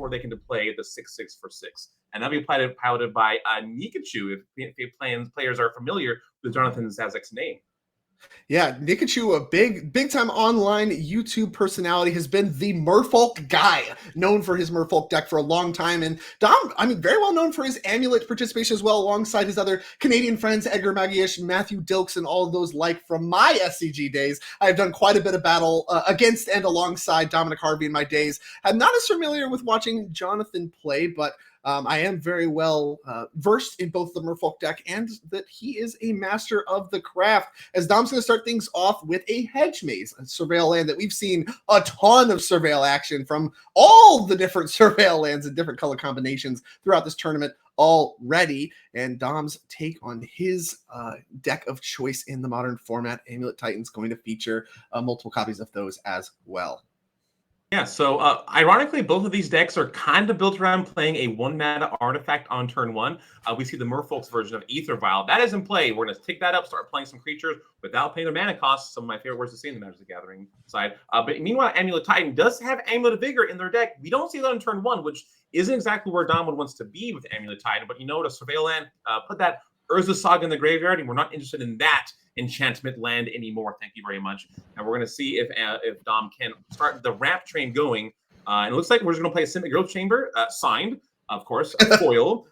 before they can deploy the 6/6 for 6. And that'll be piloted by Nikachu, if players are familiar with Jonathon Zaczek's name. Yeah, Nikachu, a big time online YouTube personality, has been the Merfolk guy, known for his Merfolk deck for a long time. And Dom, very well known for his Amulet participation as well, alongside his other Canadian friends, Edgar Magiash, Matthew Dilks, and all of those like from my SCG days. I've done quite a bit of battle against and alongside Dominic Harvey in my days. I'm not as familiar with watching Jonathon play, but I am very well versed in both the Merfolk deck and that he is a master of the craft. As Dom's going to start things off with a Hedge Maze, a Surveil land that we've seen a ton of Surveil action from all the different Surveil lands and different color combinations throughout this tournament already. And Dom's take on his deck of choice in the modern format, Amulet Titan's going to feature multiple copies of those as well. Yeah, so ironically, both of these decks are kind of built around playing a 1-mana artifact on turn 1. We see the Merfolk's version of Aether Vial. That is in play. We're going to take that up, start playing some creatures without paying their mana costs. Some of my favorite words to see in the Magic the Gathering side. But meanwhile, Amulet Titan does have Amulet of Vigor in their deck. We don't see that on turn 1, which isn't exactly where Dom wants to be with Amulet Titan. But you know what? A Surveil land, put that Urza Saga in the graveyard, and we're not interested in that enchantment land anymore. Thank you very much. And we're going to see if Dom can start the ramp train going. And it looks like we're just going to play a Simic Growth Chamber, signed, of course, foil.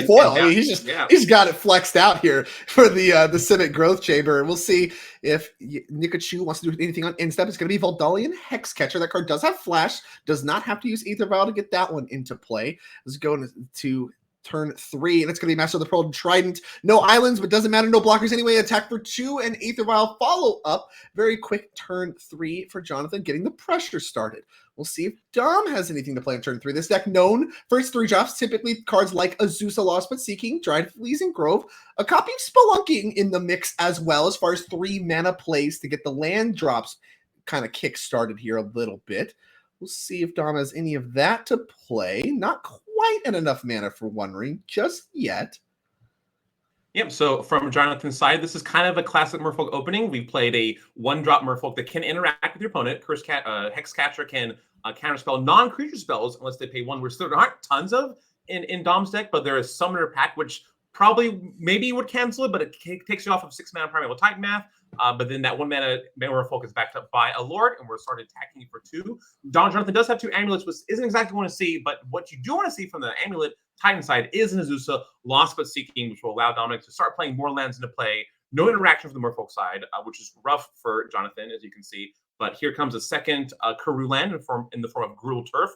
Foil. He's got it flexed out here for the Simic Growth Chamber. And we'll see if Nikachu wants to do anything on instep. It's going to be Vodalian Hexcatcher. That card does have flash, does not have to use Aether Vial to get that one into play. Let's go to turn 3, and it's going to be Master of the Pearl Trident. No islands, but doesn't matter. No blockers anyway. Attack for 2 and Aether Vial follow up. Very quick turn 3 for Jonathon, getting the pressure started. We'll see if Dom has anything to play on turn 3. This deck known for its 3 drops, typically cards like Azusa Lost But Seeking, Dryad Fleas Grove, a copy of Spelunking in the mix as well, as far as 3 mana plays to get the land drops kind of kick started here a little bit. We'll see if Dom has any of that to play. Not quite enough mana for One Ring just yet. Yep, so from Jonathon's side, this is kind of a classic Merfolk opening. We've played a 1-drop Merfolk that can interact with your opponent. Hexcatcher can counterspell non-creature spells unless they pay 1, which there aren't tons of in Dom's deck, but there is Summoner Pact, which probably maybe would cancel it, but it takes you off of 6-mana Primeval Titan math. But then that 1-mana Merfolk is backed up by a Lord, and we're started attacking for 2. Jonathon does have 2 amulets, which isn't exactly what you want to see, but what you do want to see from the Amulet Titan side is an Azusa Lost But Seeking, which will allow Dominic to start playing more lands into play. No interaction from the Merfolk side, which is rough for Jonathon, as you can see. But here comes a second Karoo land in the form of Gruul Turf.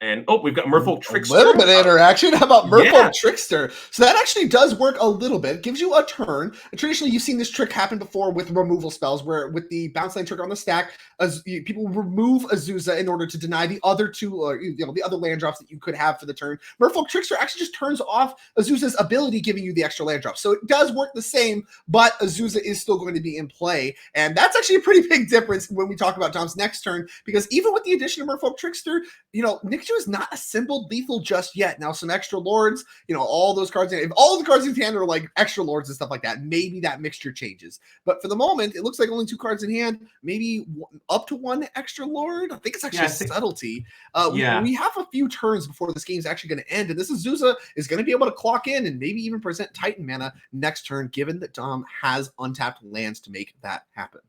And we've got Merfolk Trickster. A little bit of interaction. How about Merfolk Trickster? So that actually does work a little bit. It gives you a turn. Traditionally, you've seen this trick happen before with removal spells, where with the bounce line trigger on the stack, people remove Azusa in order to deny the other 2, the other land drops that you could have for the turn. Merfolk Trickster actually just turns off Azusa's ability, giving you the extra land drops. So it does work the same, but Azusa is still going to be in play. And that's actually a pretty big difference when we talk about Dom's next turn, because even with the addition of Merfolk Trickster, Nikachu is not assembled lethal just yet. Now, some extra lords, all those cards, if all the cards in hand are like extra lords and stuff like that, maybe that mixture changes. But for the moment, it looks like only 2 cards in hand, maybe up to 1 extra lord. I think it's actually Subtlety. We have a few turns before this game's actually going to end, and this Azusa is going to be able to clock in and maybe even present Titan mana next turn, given that Dom has untapped lands to make that happen.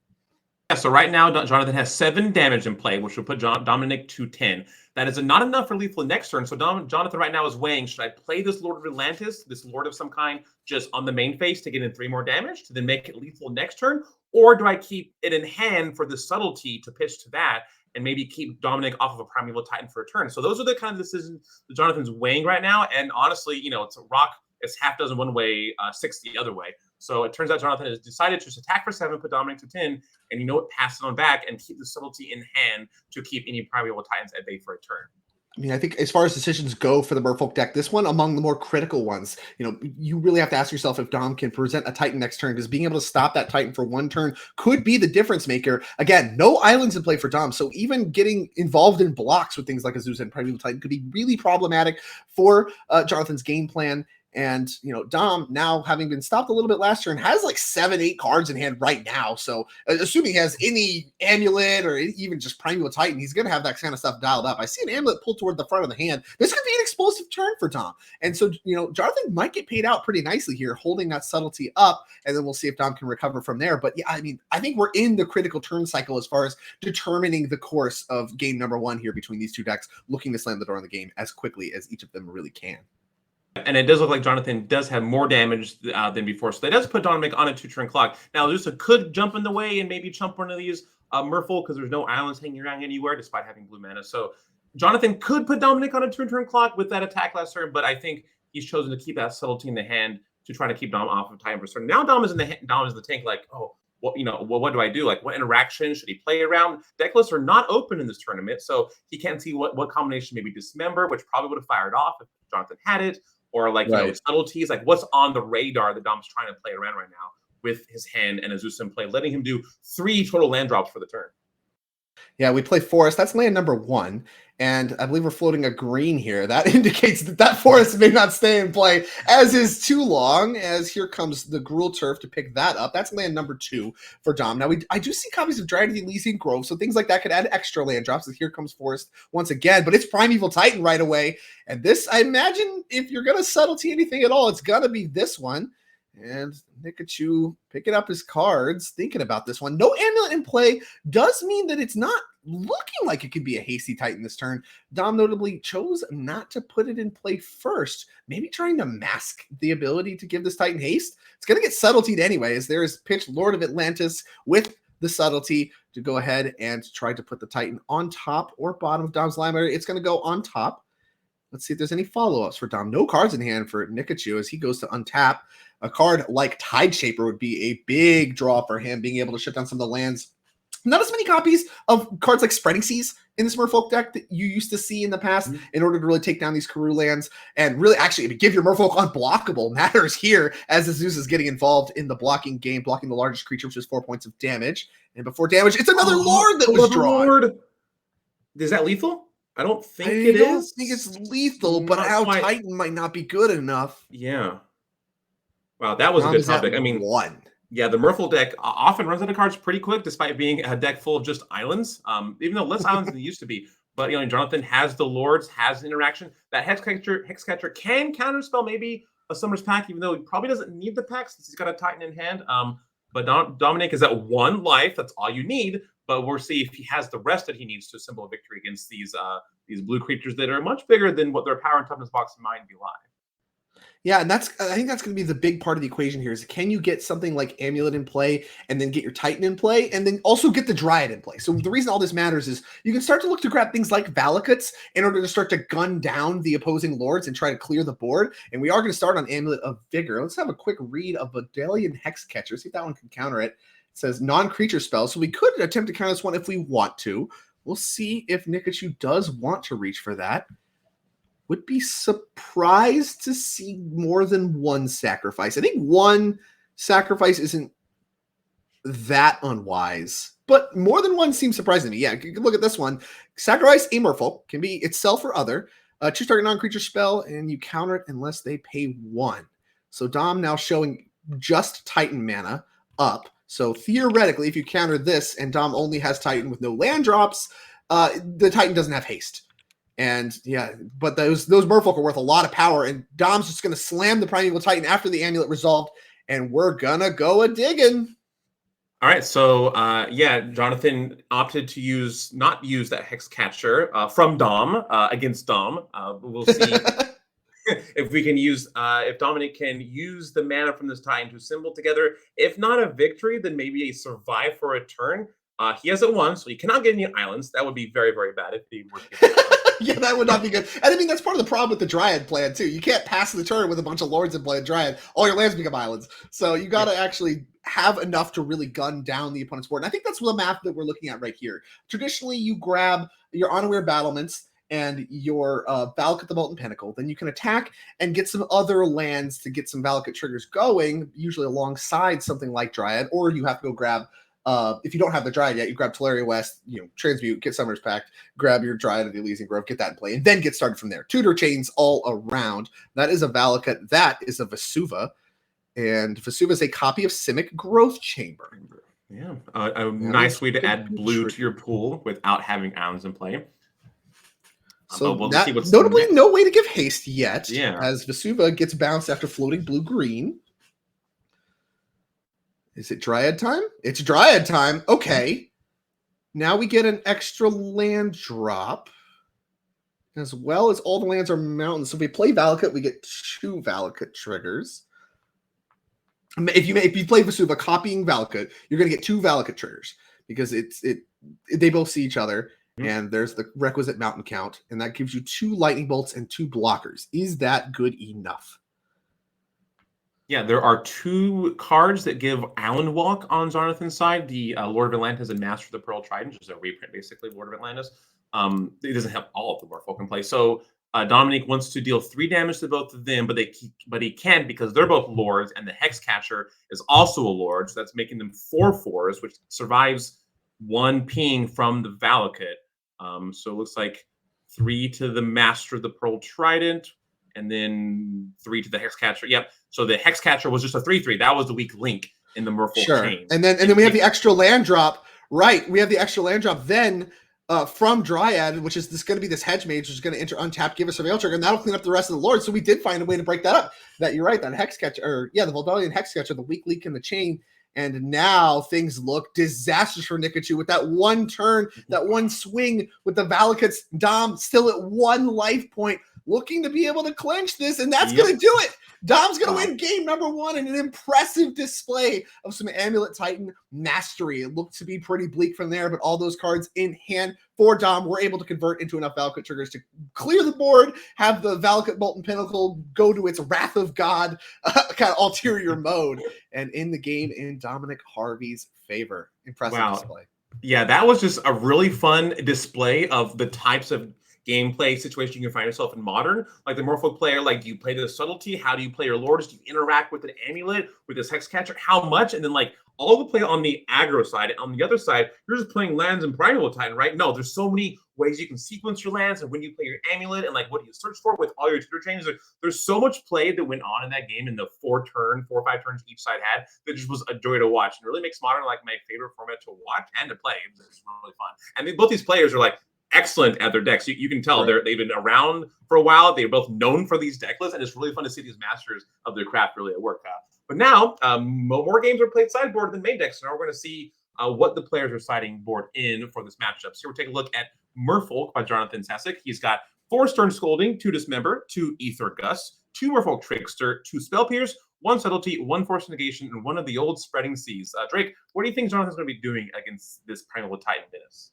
Yeah, so right now, Jonathon has 7 damage in play, which will put Dominic to 10. That is not enough for lethal next turn. So Jonathon right now is weighing, should I play this Lord of Atlantis, this Lord of some kind, just on the main phase to get in 3 more damage to then make it lethal next turn? Or do I keep it in hand for the Subtlety to pitch to that and maybe keep Dominic off of a Primeval Titan for a turn? So those are the kind of decisions that Jonathon's weighing right now. And honestly, it's a rock. It's half dozen one way, 6 the other way. So it turns out Jonathon has decided to just attack for 7, put Dominic to 10, and pass it on back and keep the Subtlety in hand to keep any Primeval Titans at bay for a turn. I mean, I think as far as decisions go for the Merfolk deck, this one among the more critical ones. You really have to ask yourself if Dom can present a Titan next turn, because being able to stop that Titan for 1 turn could be the difference maker. Again, no islands in play for Dom, so even getting involved in blocks with things like Azusa and Primeval Titan could be really problematic for Jonathon's game plan. And, Dom, now having been stopped a little bit last turn, has like 7-8 cards in hand right now. So assuming he has any amulet or even just Primeval Titan, he's going to have that kind of stuff dialed up. I see an amulet pulled toward the front of the hand. This could be an explosive turn for Dom. And so, Jonathan might get paid out pretty nicely here, holding that subtlety up. And then we'll see if Dom can recover from there. But yeah, I think we're in the critical turn cycle as far as determining the course of game number 1 here between these two decks, looking to slam the door on the game as quickly as each of them really can. And it does look like Jonathan does have more damage than before. So that does put Dominic on a 2-turn clock. Now, Lusa could jump in the way and maybe chump one of these Merfolk because there's no islands hanging around anywhere despite having blue mana. So Jonathan could put Dominic on a 2-turn clock with that attack last turn, but I think he's chosen to keep that subtlety in the hand to try to keep Dom off of time for turn. Now Dom is in the tank like, oh, what do I do? Like, what interaction should he play around? Deck lists are not open in this tournament, so he can't see what combination, maybe Dismember, which probably would have fired off if Jonathan had it. Or subtleties, like what's on the radar that Dom's trying to play around right now with his hand and Azusa in play, letting him do 3 total land drops for the turn. Yeah, we play Forest. That's land number 1. And I believe we're floating a green here. That indicates that Forest may not stay in play as is too long, as here comes the Gruul Turf to pick that up. That's land number 2 for Dom. Now, I do see copies of Dryad, Ilysian Grove, so things like that could add extra land drops. As here comes Forest once again, but it's Primeval Titan right away. And this, I imagine, if you're going to subtlety anything at all, it's going to be this one. And Nikachu picking up his cards, thinking about this one. No amulet in play does mean that it's not looking like it could be a hasty Titan this turn. Dom notably chose not to put it in play first, maybe trying to mask the ability to give this Titan haste. It's going to get subtletied anyways. There is pitched Lord of Atlantis with the subtlety to go ahead and try to put the Titan on top or bottom of Dom's library. It's going to go on top. Let's see if there's any follow-ups for Dom. No cards in hand for Nikachu as he goes to untap. A card like Tide Shaper would be a big draw for him, being able to shut down some of the lands. Not as many copies of cards like Spreading Seas in this Merfolk deck that you used to see in the past in order to really take down these Karoo lands and really actually give your Merfolk unblockable matters here as Azusa is getting involved in the blocking game, blocking the largest creature, which is 4 points of damage. And before damage, it's another Lord that was drawn. Lord. Is that lethal? I don't think it is. I don't think it's lethal, but how Titan might not be good enough. Yeah. Wow, that was a good topic. I mean, 1. Yeah, the Merfolk deck often runs out of cards pretty quick, despite being a deck full of just islands. Even though less islands than it used to be. But Jonathan has the Lords, has interaction. That Hexcatcher can counterspell maybe a Summer's Pact, even though he probably doesn't need the pack since he's got a Titan in hand. But Dominic is at 1 life. That's all you need. But we'll see if he has the rest that he needs to assemble a victory against these blue creatures that are much bigger than what their power and toughness box might be live. Yeah, and I think that's going to be the big part of the equation here is can you get something like Amulet in play and then get your Titan in play and then also get the Dryad in play. So the reason all this matters is you can start to look to grab things like Valakuts in order to start to gun down the opposing Lords and try to clear the board. And we are going to start on Amulet of Vigor. Let's have a quick read of Vodalian Hexcatcher. See if that one can counter it. It says non-creature spell. So we could attempt to counter this one if we want to. We'll see if Nikachu does want to reach for that. Would be surprised to see more than 1 sacrifice. I think 1 sacrifice isn't that unwise, but more than 1 seems surprising to me. Yeah, you can look at this one. Sacrifice a Merfolk can be itself or other. Choose target non-creature spell, and you counter it unless they pay 1. So Dom now showing just Titan mana up. So theoretically, if you counter this and Dom only has Titan with no land drops, the Titan doesn't have haste. And yeah, but those Merfolk are worth a lot of power, and Dom's just going to slam the Primeval Titan after the amulet resolved, and we're going to go a-digging. All right, so yeah, Jonathan opted to not use that Hexcatcher from Dom against Dom. We'll see if we can if Dominic can use the mana from this Titan to assemble together. If not a victory, then maybe a survive for a turn. He has it 1, so he cannot get any islands. That would be very, very bad if he were to get Yeah, that would not be good. And I mean, that's part of the problem with the Dryad plan, too. You can't pass the turn with a bunch of Lords and play a Dryad. All your lands become islands. So you got to actually have enough to really gun down the opponent's board. And I think that's the math that we're looking at right here. Traditionally, you grab your Unaware Battlements and your Valakut the Molten Pinnacle. Then you can attack and get some other lands to get some Valakut triggers going, usually alongside something like Dryad. Or you have to go grab if you don't have the Dryad yet, you grab Teleria West, transmute, get Summoner's Pact, grab your Dryad of the Elysian Grove, get that in play, and then get started from there. Tutor chains all around. That is a Valakut. That is a Vesuva. And Vesuva is a copy of Simic Growth Chamber. Yeah, a nice way to add blue to your pool without having islands in play. So we'll that, see what's notably, next. no way to give haste yet, Yeah. as Vesuva gets bounced after floating blue-green. Is it Dryad time? It's Dryad time. Okay. Now we get an extra land drop, as well as all the lands are mountains. So if we play Valakut, we get 2 Valakut triggers. If you play Vesuva copying Valakut, you're going to get 2 Valakut triggers because they both see each other, and there's the requisite mountain count, and that gives you 2 lightning bolts and 2 blockers. Is that good enough? Yeah, there are 2 cards that give Island Walk on Jonathan's side. The Lord of Atlantis and Master of the Pearl Trident, which is a reprint, basically, of Lord of Atlantis. It doesn't have all of the Merfolk in play. So Dominic wants to deal 3 damage to both of them, but he can't because they're both lords, and the Hexcatcher is also a lord, so that's making them 4/4s, which survives 1 ping from the Valakut. So it looks like 3 to the Master of the Pearl Trident, and then 3 to the Hexcatcher. Yep. So the Hexcatcher was just a 3/3. That was the weak link in the Merfolk chain. And then we have the extra land drop. Right. We have the extra land drop then from Dryad, which is going to be this hedge mage, which is going to enter untap, give us a Veil trigger, and that'll clean up the rest of the lords. So we did find a way to break that up. That you're right. That Hexcatcher, the Vodalian Hexcatcher, the weak link in the chain. And now things look disastrous for Nikachu with that 1 turn, that 1 swing with the Valakut's Dom still at 1 life point, looking to be able to clinch this, and that's going to do it. Dom's going to win game number 1 in an impressive display of some Amulet Titan mastery. It looked to be pretty bleak from there, but all those cards in hand for Dom were able to convert into enough Valakut triggers to clear the board, have the Valakut Molten Pinnacle go to its Wrath of God kind of ulterior mode, and in the game in Dominic Harvey's favor. Impressive display. Yeah, that was just a really fun display of the types of gameplay situation you can find yourself in Modern. Like the Merfolk player, like, do you play the Subtlety? How do you play your lords? Do you interact with an amulet, with this Hexcatcher? How much? And then, like, all the play on the aggro side. On the other side, you're just playing lands and Primal Titan, right? No, there's so many ways you can sequence your lands, and when you play your amulet, and like what do you search for with all your tutor changes. There's so much play that went on in that game in the 4 or 5 turns each side had that just was a joy to watch. And it really makes Modern like my favorite format to watch and to play. It's really fun. And both these players are like excellent at their decks. You can tell they've been around for a while. They're both known for these deck lists, and it's really fun to see these masters of their craft really at work. But now, more games are played sideboard than main decks. So now we're going to see what the players are siding board in for this matchup. So we're taking a look at Merfolk by Jonathon Zaczek. He's got 4 Stern Scolding, 2 Dismember, 2 Aether Gust, 2 Merfolk Trickster, 2 Spell Pierce, 1 Subtlety, 1 Force of Negation, and 1 of the old Spreading Seas. Drake, what do you think Jonathan's going to be doing against this Primal Titan Dennis?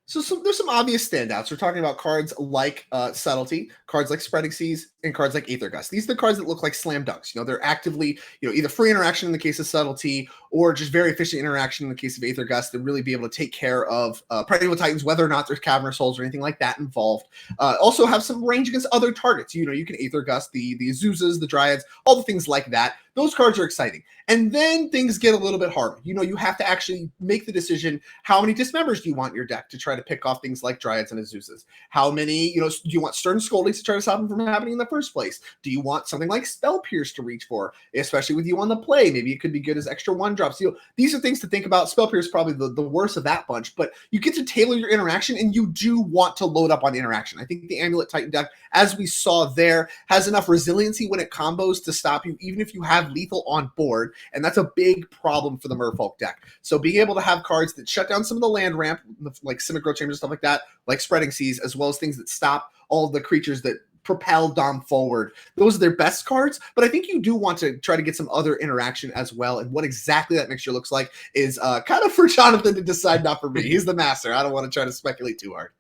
So there's some obvious standouts. We're talking about cards like Subtlety, cards like Spreading Seas, and cards like Aether Gust. These are the cards that look like slam dunks. They're actively, either free interaction in the case of Subtlety or just very efficient interaction in the case of Aether Gust, and really be able to take care of Primal Titans, whether or not there's Cavern of Souls or anything like that involved. Also have some range against other targets. You can Aether Gust the Azuzas, the Dryads, all the things like that. Those cards are exciting. And then things get a little bit harder. You have to actually make the decision, how many Dismembers do you want in your deck to try to pick off things like Dryads and Azuzas? How many, do you want Stern Scolding to try to stop them from happening in the first place? Do you want something like Spell Pierce to reach for, especially with you on the play? Maybe it could be good as extra 1-drops. These are things to think about. Spell Pierce is probably the worst of that bunch, but you get to tailor your interaction, and you do want to load up on interaction. I think the Amulet Titan deck, as we saw there, has enough resiliency when it combos to stop you, even if you have lethal on board, and that's a big problem for the Merfolk deck. So being able to have cards that shut down some of the land ramp, like Simic Growth Chambers, stuff like that, like Spreading Seas, as well as things that stop all of the creatures that propel Dom forward. Those are their best cards, but I think you do want to try to get some other interaction as well, and what exactly that mixture looks like is kind of for Jonathan to decide, not for me. He's the master. I don't want to try to speculate too hard.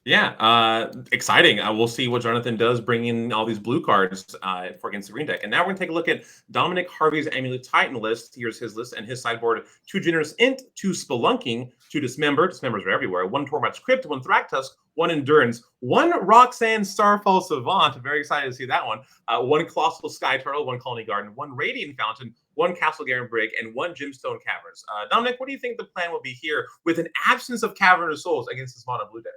Yeah, exciting. We'll see what Jonathan does, bring in all these blue cards for against the green deck. And now we're going to take a look at Dominic Harvey's Amulet Titan list. Here's his list and his sideboard. 2 Generous Int, 2 Spelunking, 2 Dismember. Dismembers are everywhere. 1 Tormod's Crypt, 1 Thragtusk, 1 Endurance, 1 Roxanne Starfall Savant. Very excited to see that one. 1 Colossal Sky Turtle, 1 Colony Garden, 1 Radiant Fountain, 1 Castle Garen Brig, and 1 Gemstone Caverns. Dominic, what do you think the plan will be here with an absence of Cavern of Souls against this mono blue deck?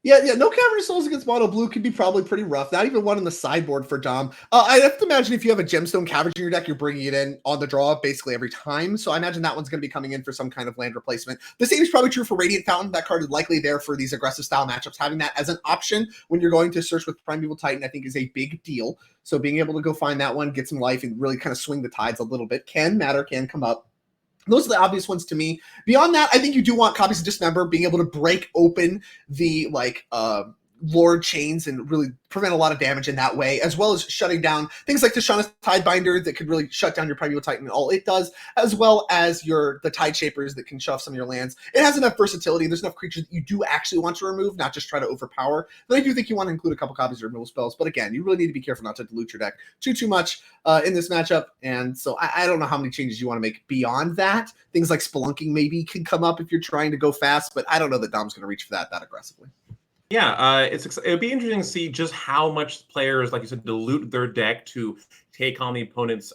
Yeah, no Cavern of Souls against mono blue could be probably pretty rough. Not even one on the sideboard for Dom. I have to imagine if you have a Gemstone Cavern in your deck, you're bringing it in on the draw basically every time. So I imagine that one's going to be coming in for some kind of land replacement. The same is probably true for Radiant Fountain. That card is likely there for these aggressive style matchups. Having that as an option when you're going to search with Primeval Titan, I think is a big deal. So being able to go find that one, get some life, and really kind of swing the tides a little bit can matter, can come up. Those are the obvious ones to me. Beyond that, I think you do want copies of Dismember, being able to break open the Lord chains and really prevent a lot of damage in that way, as well as shutting down things like Tishana's Tidebinder that could really shut down your Primeval Titan and all it does, as well as the Tide Shapers that can shove some of your lands. It has enough versatility. There's enough creatures that you do actually want to remove, not just try to overpower. But I do think you want to include a couple copies of removal spells. But again, you really need to be careful not to dilute your deck too much in this matchup. And so I don't know how many changes you want to make beyond that. Things like Spelunking maybe can come up if you're trying to go fast, but I don't know that Dom's going to reach for that aggressively. Yeah, it'd be interesting to see just how much players, like you said, dilute their deck to take on the opponent's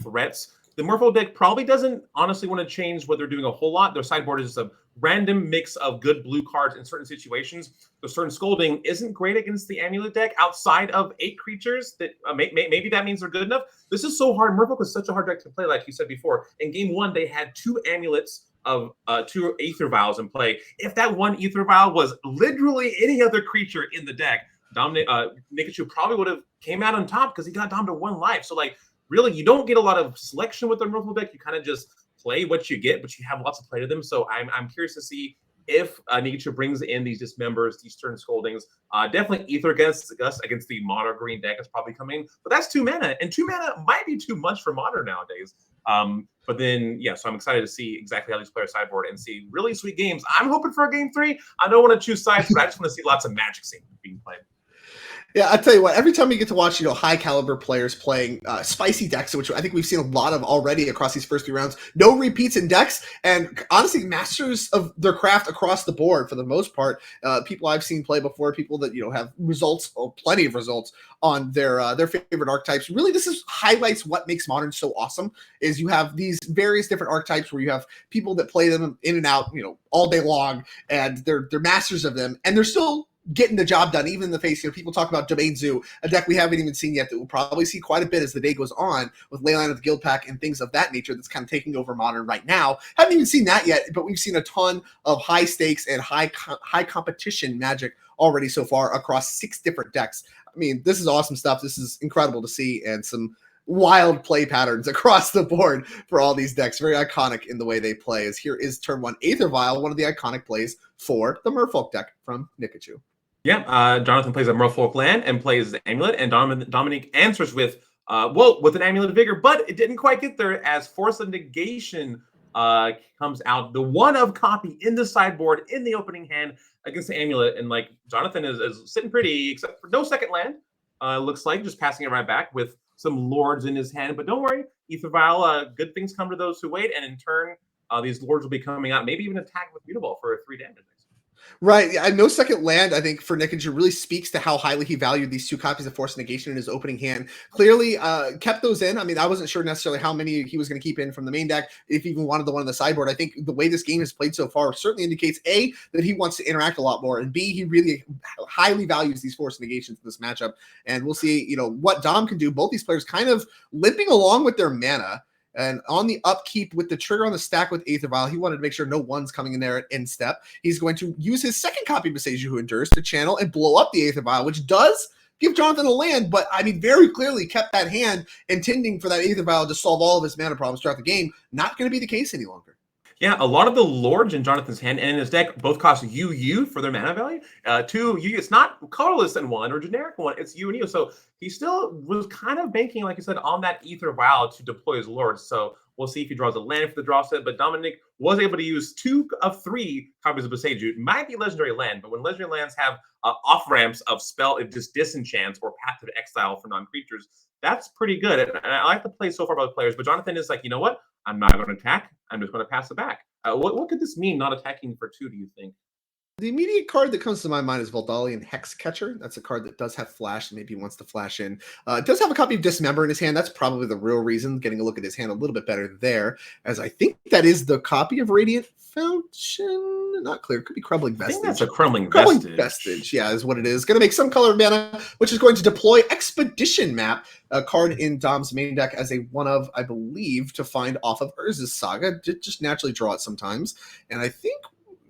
threats. The Merfolk deck probably doesn't honestly want to change what they're doing a whole lot. Their sideboard is a random mix of good blue cards in certain situations. The Stern Scolding isn't great against the Amulet deck outside of 8 creatures. That maybe that means they're good enough. This is so hard. Merfolk is such a hard deck to play, like you said before. In game 1, they had 2 amulets of 2 Aether Vials in play. If that 1 Aether Vial was literally any other creature in the deck, Dominic Nikachu probably would have came out on top because he got down to 1 life. So really, you don't get a lot of selection with the Merfolk deck. You kind of just play what you get, but you have lots of play to them. So I'm curious to see if Nikachu brings in these Dismembers, these Stern Scoldings. Definitely Aether Gust against the mono green deck is probably coming, but that's 2 mana, and 2 mana might be too much for modern nowadays. But then, yeah, so I'm excited to see exactly how these players sideboard and see really sweet games. I'm hoping for a game 3. I don't want to choose sides, but I just want to see lots of Magic scene being played. Yeah, I tell you what, every time we get to watch, high caliber players playing spicy decks, which I think we've seen a lot of already across these first 3 rounds, no repeats in decks, and honestly, masters of their craft across the board for the most part. People I've seen play before, people that have results, or plenty of results on their favorite archetypes. Really, highlights what makes Modern so awesome. Is you have these various different archetypes where you have people that play them in and out, all day long, and they're masters of them, and they're still getting the job done, even in the face. People talk about Domain Zoo, a deck we haven't even seen yet that we'll probably see quite a bit as the day goes on with Leyline of the Guild Pack and things of that nature that's kind of taking over Modern right now. Haven't even seen that yet, but we've seen a ton of high stakes and high competition Magic already so far across 6 different decks. I mean, this is awesome stuff. This is incredible to see, and some wild play patterns across the board for all these decks. Very iconic in the way they play. As here is turn 1 Aether Vial, one of the iconic plays for the Merfolk deck from Nikachu. Yeah, Jonathan plays a Merfolk land and plays the Amulet, and Dominic answers with an Amulet of Vigor, but it didn't quite get there as Force of Negation comes out, the 1 of copy in the sideboard in the opening hand against the Amulet, and Jonathan is sitting pretty, except for no second land. Looks like just passing it right back with some Lords in his hand, but don't worry, Aether Vial, good things come to those who wait, and in turn, these Lords will be coming out, maybe even attack with Mutavault for 3 damage. Right. Yeah, no second land, I think, for Nikachu really speaks to how highly he valued these 2 copies of Force of Negation in his opening hand. Clearly kept those in. I mean, I wasn't sure necessarily how many he was going to keep in from the main deck, if he even wanted the one on the sideboard. I think the way this game has played so far certainly indicates, A, that he wants to interact a lot more, and B, he really highly values these Force of Negations in this matchup. And we'll see, what Dom can do. Both these players kind of limping along with their mana. And on the upkeep with the trigger on the stack with Aether Vial, he wanted to make sure no one's coming in there at end step. He's going to use his second copy of Boseiju Who Endures to channel and blow up the Aether Vial, which does give Jonathan a land, but I mean, very clearly kept that hand intending for that Aether Vial to solve all of his mana problems throughout the game. Not going to be the case any longer. Yeah, a lot of the Lords in Jonathan's hand and in his deck both cost UU for their mana value. 2 UU. It's not colorless in 1 or generic 1. It's U and U. So he still was kind of banking, like you said, on that Aether Vial to deploy his Lords. So we'll see if he draws a land for the draw set. But Dominic was able to use 2 of 3 copies of Boseiju. It might be legendary land, but when legendary lands have off ramps of spell, it just disenchants or Path to Exile for non-creatures, that's pretty good. And I like the play so far by the players. But Jonathan is like, you know what? I'm not going to attack. I'm just going to pass it back. What could this mean, not attacking for 2, do you think? The immediate card that comes to my mind is Vodalian Hexcatcher. That's a card that does have flash, and maybe he wants to flash in. It does have a copy of Dismember in his hand. That's probably the real reason. Getting a look at his hand a little bit better there, as I think that is the copy of Radiant Fountain. Not clear. Could be Crumbling Vestige. I think that's a Crumbling Vestige, yeah, is what it is. Going to make some color mana, which is going to deploy Expedition Map, a card in Dom's main deck as a one of, I believe, to find off of Urza's Saga. Just naturally draw it sometimes. And I think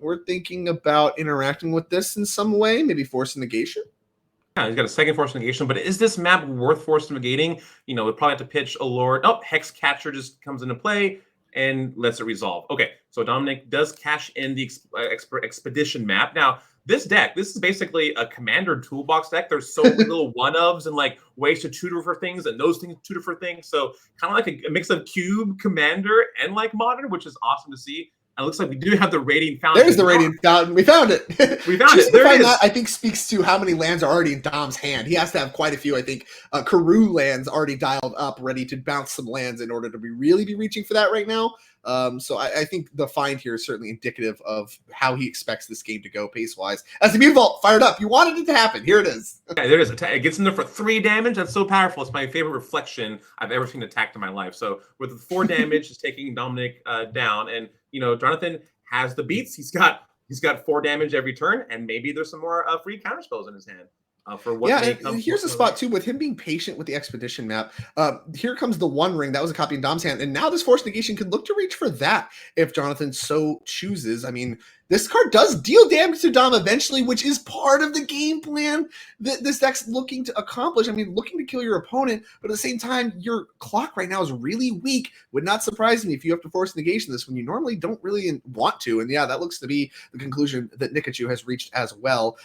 we're thinking about interacting with this in some way, maybe Force of Negation. Yeah, he's got a second Force of Negation, but is this map worth Force of Negating? You know, we'll probably have to pitch a Lord. Oh, Hexcatcher just comes into play and lets it resolve. Okay, so Dominic does cash in the Expedition map. Now, this deck, this is basically a commander toolbox deck. There's so many little one-ofs and like ways to tutor for things, and those things tutor for things. So kind of like a mix of cube, commander, and like modern, which is awesome to see. And it looks like we do have the Radiant Fountain. There's the Radiant Fountain. We found it. We found it. There it is. That, I think, speaks to how many lands are already in Dom's hand. He has to have quite a few, I think, Karoo lands already dialed up, ready to bounce some lands in order to really be reaching for that right now. So I think the find here is certainly indicative of how he expects this game to go pace-wise. As the Mutavault fired up, you wanted it to happen. Here it is. Yeah, there it is. It gets in there for 3 damage. That's so powerful. It's my favorite reflection I've ever seen attacked in my life. So with the 4 damage, it's taking Dominic down. And, you know, Jonathon has the beats. He's got 4 damage every turn, and maybe there's some more free counter spells in his hand. For what and here's a spot too with him being patient with the Expedition map. Here comes the One Ring that was a copy in Dom's hand, and now this Force Negation could look to reach for that if Jonathon so chooses. I mean, this card does deal damage to Dom eventually, which is part of the game plan that this deck's looking to accomplish. I mean, looking to kill your opponent, but at the same time, your clock right now is really weak. Would not surprise me if you have to Force Negation this when you normally don't really want to. And yeah, that looks to be the conclusion that Nikachu has reached as well,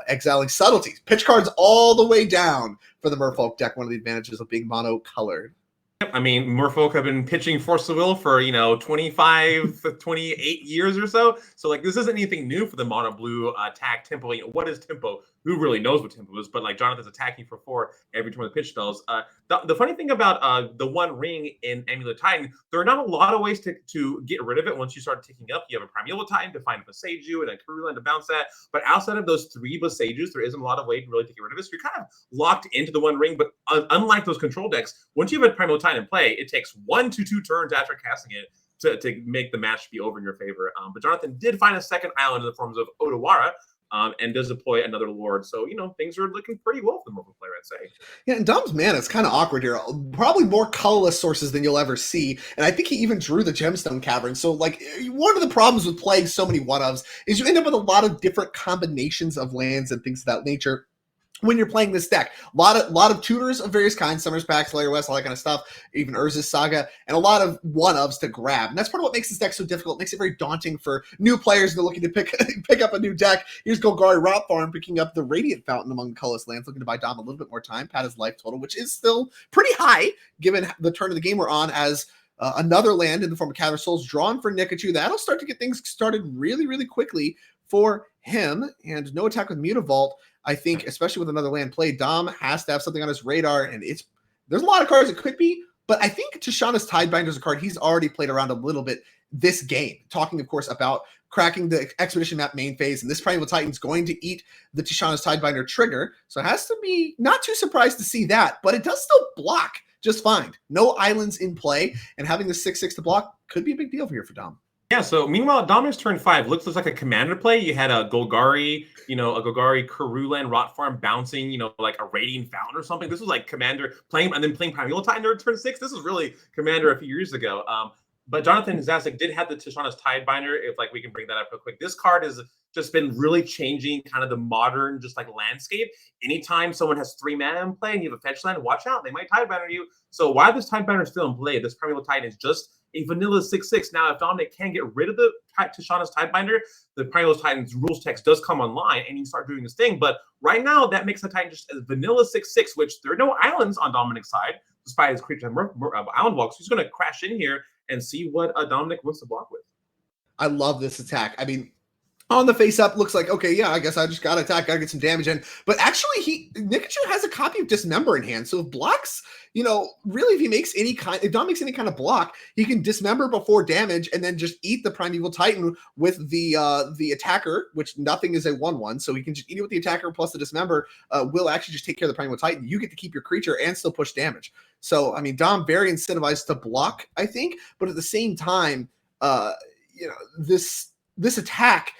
exiling Subtlety. Pitch cards all the way down for the Merfolk deck, one of the advantages of being mono-colored. I mean, Merfolk have been pitching Force of Will for, 25, 28 years or so. So, like, this isn't anything new for the mono blue attack tempo. What is tempo? Who really knows what tempo is? But, like, Jonathon's attacking for 4 every turn with pitch spells. The funny thing about the One Ring in Amulet of Titan, there are not a lot of ways to get rid of it once you start ticking up. You have a Primeval Titan to find a Boseiju and a Karoo land to bounce that. But outside of those 3 Boseijus, there isn't a lot of way to really get rid of this. You're kind of locked into the One Ring. But unlike those control decks, once you have a Primeval Titan in play, it takes 1 to 2 turns after casting it to make the match be over in your favor. But Jonathon did find a second island in the forms of Otawara, and does deploy another Lord. So, things are looking pretty well for the Merfolk player, I'd say. Yeah, and Dom's mana is kind of awkward here. Probably more colorless sources than you'll ever see. And I think he even drew the Gemstone Cavern. So, like, one of the problems with playing so many one-ofs is you end up with a lot of different combinations of lands and things of that nature when you're playing this deck. A lot of tutors of various kinds, Summer's Pact, Slayer West, all that kind of stuff, even Urza's Saga, and a lot of one-ofs to grab. And that's part of what makes this deck so difficult. It makes it very daunting for new players that are looking to pick up a new deck. Here's Golgari Rot Farm picking up the Radiant Fountain among the colorless lands, looking to buy Dom a little bit more time, pad his life total, which is still pretty high given the turn of the game we're on, as another land in the form of Cavern of Souls drawn for Nikachu. That'll start to get things started really, really quickly for him. And no attack with Mutavault. I think, especially with another land played, Dom has to have something on his radar, and there's a lot of cards it could be, but I think Tishana's Tidebinder is a card he's already played around a little bit this game, talking, of course, about cracking the Expedition map main phase, and this Primeval Titan's going to eat the Tishana's Tidebinder trigger, so it has to be not too surprised to see that, but it does still block just fine. No islands in play, and having the 6/6 to block could be a big deal here for Dom. Yeah, so meanwhile, Dominic's turn 5 looks like a commander play. You had a Golgari, a Golgari Karoo land Rot Farm bouncing, like a Radiant Fountain or something. This was like commander playing and then playing Primeval Titan turn 6. This was really commander a few years ago. But Jonathon Zaczek did have the Tishana's Tidebinder, if we can bring that up real quick. This card has just been really changing kind of the modern landscape. Anytime someone has 3 mana in play and you have a fetch land, watch out, they might Tidebinder you. So while this Tidebinder is still in play, this Primeval Titan is just a vanilla 6/6. Now, if Dominic can get rid of the Tishana's Tidebinder, the Primeval Titan's rules text does come online and you start doing this thing. But right now, that makes the Titan just a vanilla 6/6, which there are no islands on Dominic's side, despite his creature island walks. So he's going to crash in here and see what Dominic wants to block with. I love this attack. I mean, On the face up, looks like, okay, yeah, I guess I just got to attack, got to get some damage in. But actually, Nikachu has a copy of Dismember in hand. So if blocks, really, if Dom makes any kind of block, he can Dismember before damage and then just eat the Primeval Titan with the attacker, which nothing is a 1/1. So he can just eat it with the attacker plus the Dismember will actually just take care of the Primeval Titan. You get to keep your creature and still push damage. So, I mean, Dom very incentivized to block, I think. But at the same time, this attack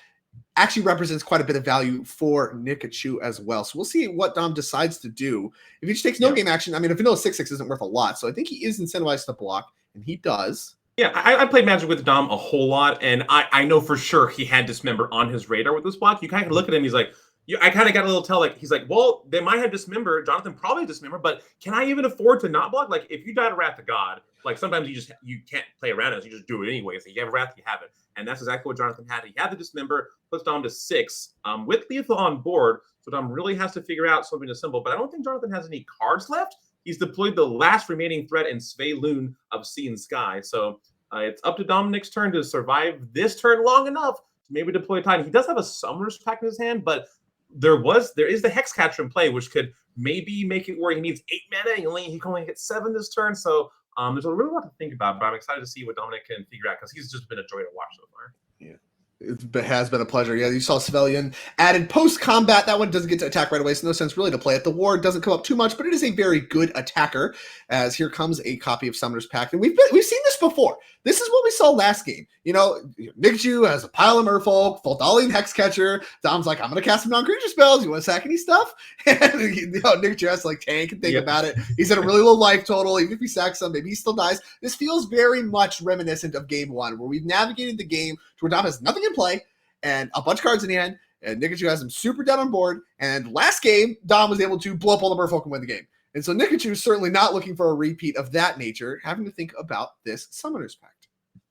actually represents quite a bit of value for Nikachu as well. So we'll see what Dom decides to do. If he just takes no game action, I mean, a vanilla 6/6 isn't worth a lot. So I think he is incentivized to block, and he does. Yeah, I played Magic with Dom a whole lot, and I know for sure he had Dismember on his radar with this block. You kind of look at him, he's like, I kind of got a little tell, like, he's like, well, they might have Dismember. Jonathon probably Dismember, but can I even afford to not block? Like, if you die to Wrath of God, like, sometimes you can't play around it, so you just do it anyway. So you have Wrath, you have it. And that's exactly what Jonathon had. He had the Dismember, puts Dom to 6, with lethal on board, so Dom really has to figure out something to assemble. But I don't think Jonathon has any cards left. He's deployed the last remaining threat in Svyelun of Sea and Sky. So it's up to Dominic's turn to survive this turn long enough to maybe deploy Titan. He does have a Summoner's Pact in his hand, but there is the Hexcatcher in play, which could maybe make it where he needs 8 mana. He can only get 7 this turn. So there's a really lot to think about, but I'm excited to see what Dominic can figure out because he's just been a joy to watch so far. Yeah. It has been a pleasure. Yeah, you saw Svyelun added post-combat. That one doesn't get to attack right away, so no sense really to play it. The ward doesn't come up too much, but it is a very good attacker, as here comes a copy of Summoner's Pact. And we've seen this before. This is what we saw last game. Nikachu has a pile of Merfolk, Vodalian Hexcatcher. Dom's like, I'm going to cast some non-creature spells. You want to sack any stuff? And Nikachu has to tank and think about it. He's at a really low life total. Even if he sacks some, maybe he still dies. This feels very much reminiscent of game 1, where we've navigated the game to where Dom has nothing in play and a bunch of cards in hand, and Nikachu has him super down on board. And last game, Dom was able to blow up all the Merfolk and win the game. And so Nikachu is certainly not looking for a repeat of that nature, having to think about this Summoner's Pact.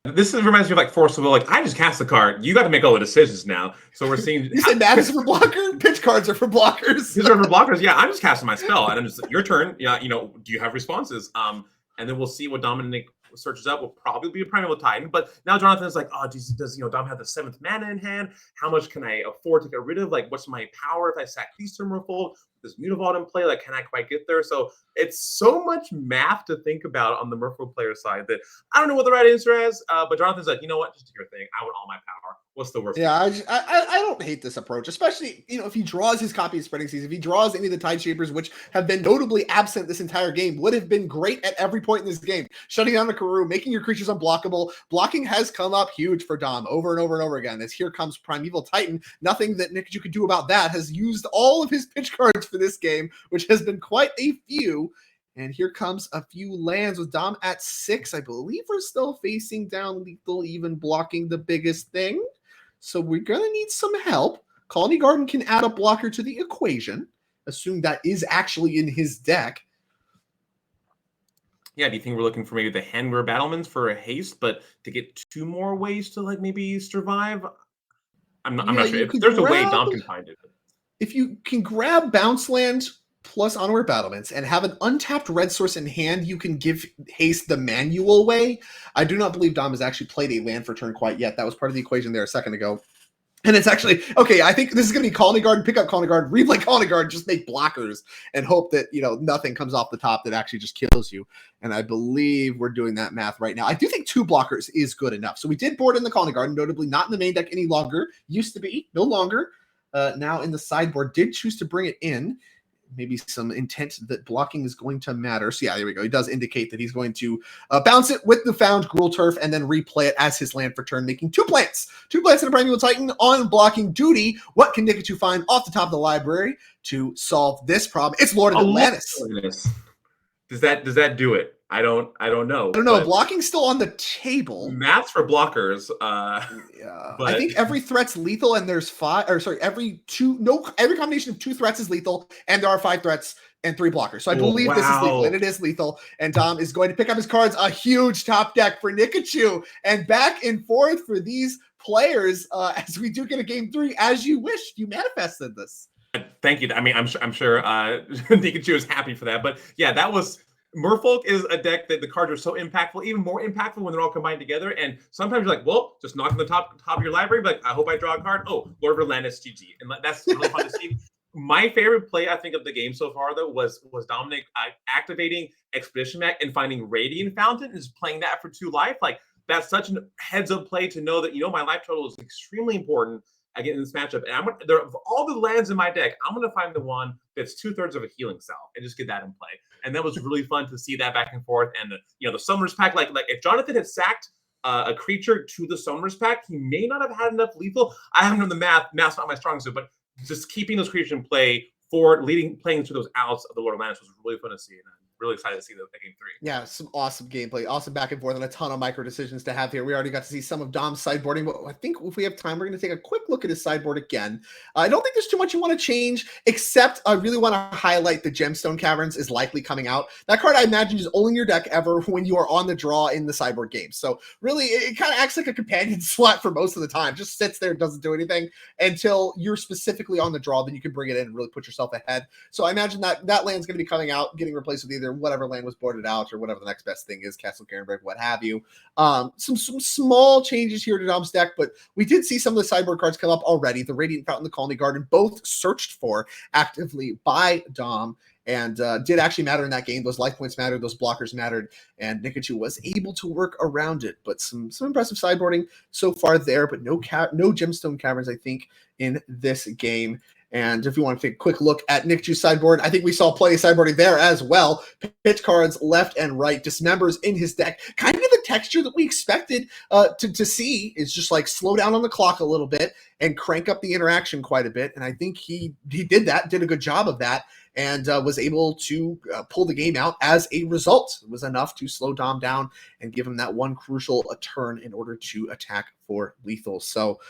This reminds me of like Force of Will. Like, I just cast the card. You got to make all the decisions now. So we're seeing. You said Madness for blocker? Pitch cards are for blockers. These are for blockers. Yeah, I'm just casting my spell, and I'm just your turn. Yeah, do you have responses? And then we'll see what Dominic searches up. Will probably be a Primeval Titan. But now Jonathan's like, oh, does Dom have the 7th mana in hand? How much can I afford to get rid of? Like, what's my power if I sack these two Merfolk? This Mutavault in play, like, can I quite get there? So it's so much math to think about on the Merfolk player side that I don't know what the right answer is. But Jonathan's like, you know what? Just do your thing. I want all my power. What's the worst? Yeah, I don't hate this approach, especially if he draws his copy of Spreading Seas, if he draws any of the Tide Shapers, which have been notably absent this entire game, would have been great at every point in this game. Shutting down the Karoo, making your creatures unblockable. Blocking has come up huge for Dom over and over and over again. As here comes Primeval Titan. Nothing that Nikachu could do about that. Has used all of his pitch cards for this game, which has been quite a few. And here comes a few lands with Dom at 6. I believe we're still facing down lethal, even blocking the biggest thing. So we're going to need some help. Colony Garden can add a blocker to the equation. Assume that is actually in his deck. Yeah, do you think we're looking for maybe the Handwear Battlements for a haste, but to get 2 more ways to like maybe survive? I'm not sure. If there's a way Dom can find it. If you can grab Bounce Land plus Onward Battlements and have an untapped red source in hand, you can give haste the manual way. I do not believe Dom has actually played a land for turn quite yet. That was part of the equation there a second ago. And it's actually, okay, I think this is going to be Colony Garden, pick up Colony Garden, replay Colony Garden, just make blockers and hope that, nothing comes off the top that actually just kills you. And I believe we're doing that math right now. I do think 2 blockers is good enough. So we did board in the Colony Garden, notably not in the main deck any longer. Used to be, no longer. Now in the sideboard, did choose to bring it in. Maybe some intent that blocking is going to matter. So yeah, there we go. He does indicate that he's going to bounce it with the found Gruul Turf and then replay it as his land for turn, making 2 plants. 2 plants in a Primeval Titan on blocking duty. What can Nikachu find off the top of the library to solve this problem? It's Lord of Atlantis. Does that do it? I don't know. I don't know. Blocking's still on the table. Maths for blockers. Yeah. But I think every threat's lethal, and there's 5. Or sorry, every combination of 2 threats is lethal, and there are 5 threats and 3 blockers. So I believe this is lethal, and it is lethal. And Dom is going to pick up his cards. A huge top deck for Nikachu, and back and forth for these players as we do get a game 3 as you wished. You manifested this. Thank you. I mean, I'm sure Nikachu is happy for that. But yeah, that was Merfolk is a deck that the cards are so impactful, even more impactful when they're all combined together. And sometimes you're like, well, just knock on the top of your library, but I hope I draw a card. Oh, Lord of Atlantis, GG. And that's really fun to see. My favorite play, I think, of the game so far, though, was Dominic activating Expedition Mech and finding Radiant Fountain and just playing that for 2 life. Like, that's such a heads-up play to know that, my life total is extremely important again in this matchup. And of all the lands in my deck, I'm going to find the one that's 2/3 of a healing salve and just get that in play. And that was really fun to see that back and forth. And the Summoners pack, like if Jonathon had sacked a creature to the Summoners pack, he may not have had enough lethal. I haven't done the math. Math's not my strong suit, but just keeping those creatures in play for playing through those outs of the Lord of Atlantis was really fun to see. And I'm really excited to see that game 3. Yeah, some awesome gameplay, awesome back and forth, and a ton of micro decisions to have here. We already got to see some of Dom's sideboarding, but I think if we have time, we're going to take a quick look at his sideboard again. I don't think there's too much you want to change, except I really want to highlight the Gemstone Caverns is likely coming out. That card, I imagine, is only in your deck ever when you are on the draw in the sideboard game. So really, it kind of acts like a companion slot for most of the time. Just sits there, doesn't do anything until you're specifically on the draw. Then you can bring it in and really put yourself ahead. So I imagine that land's going to be coming out, getting replaced with either whatever land was boarded out or whatever the next best thing is, Castle Cairnbrave, what have you. Some small changes here to Dom's deck, but we did see some of the sideboard cards come up already. The Radiant Fountain, the Colony Garden, both searched for actively by Dom, and did actually matter in that game. Those life points mattered, those blockers mattered, and Nikachu was able to work around it. But some impressive sideboarding so far there, but no Gemstone Caverns, I think, in this game. And if you want to take a quick look at Nikachu's sideboard, I think we saw plenty of sideboarding there as well. Pitch cards left and right, dismembers in his deck. Kind of the texture that we expected to see is just like slow down on the clock a little bit and crank up the interaction quite a bit. And I think he did that, did a good job of that, and was able to pull the game out as a result. It was enough to slow Dom down and give him that one crucial turn in order to attack for lethal. So,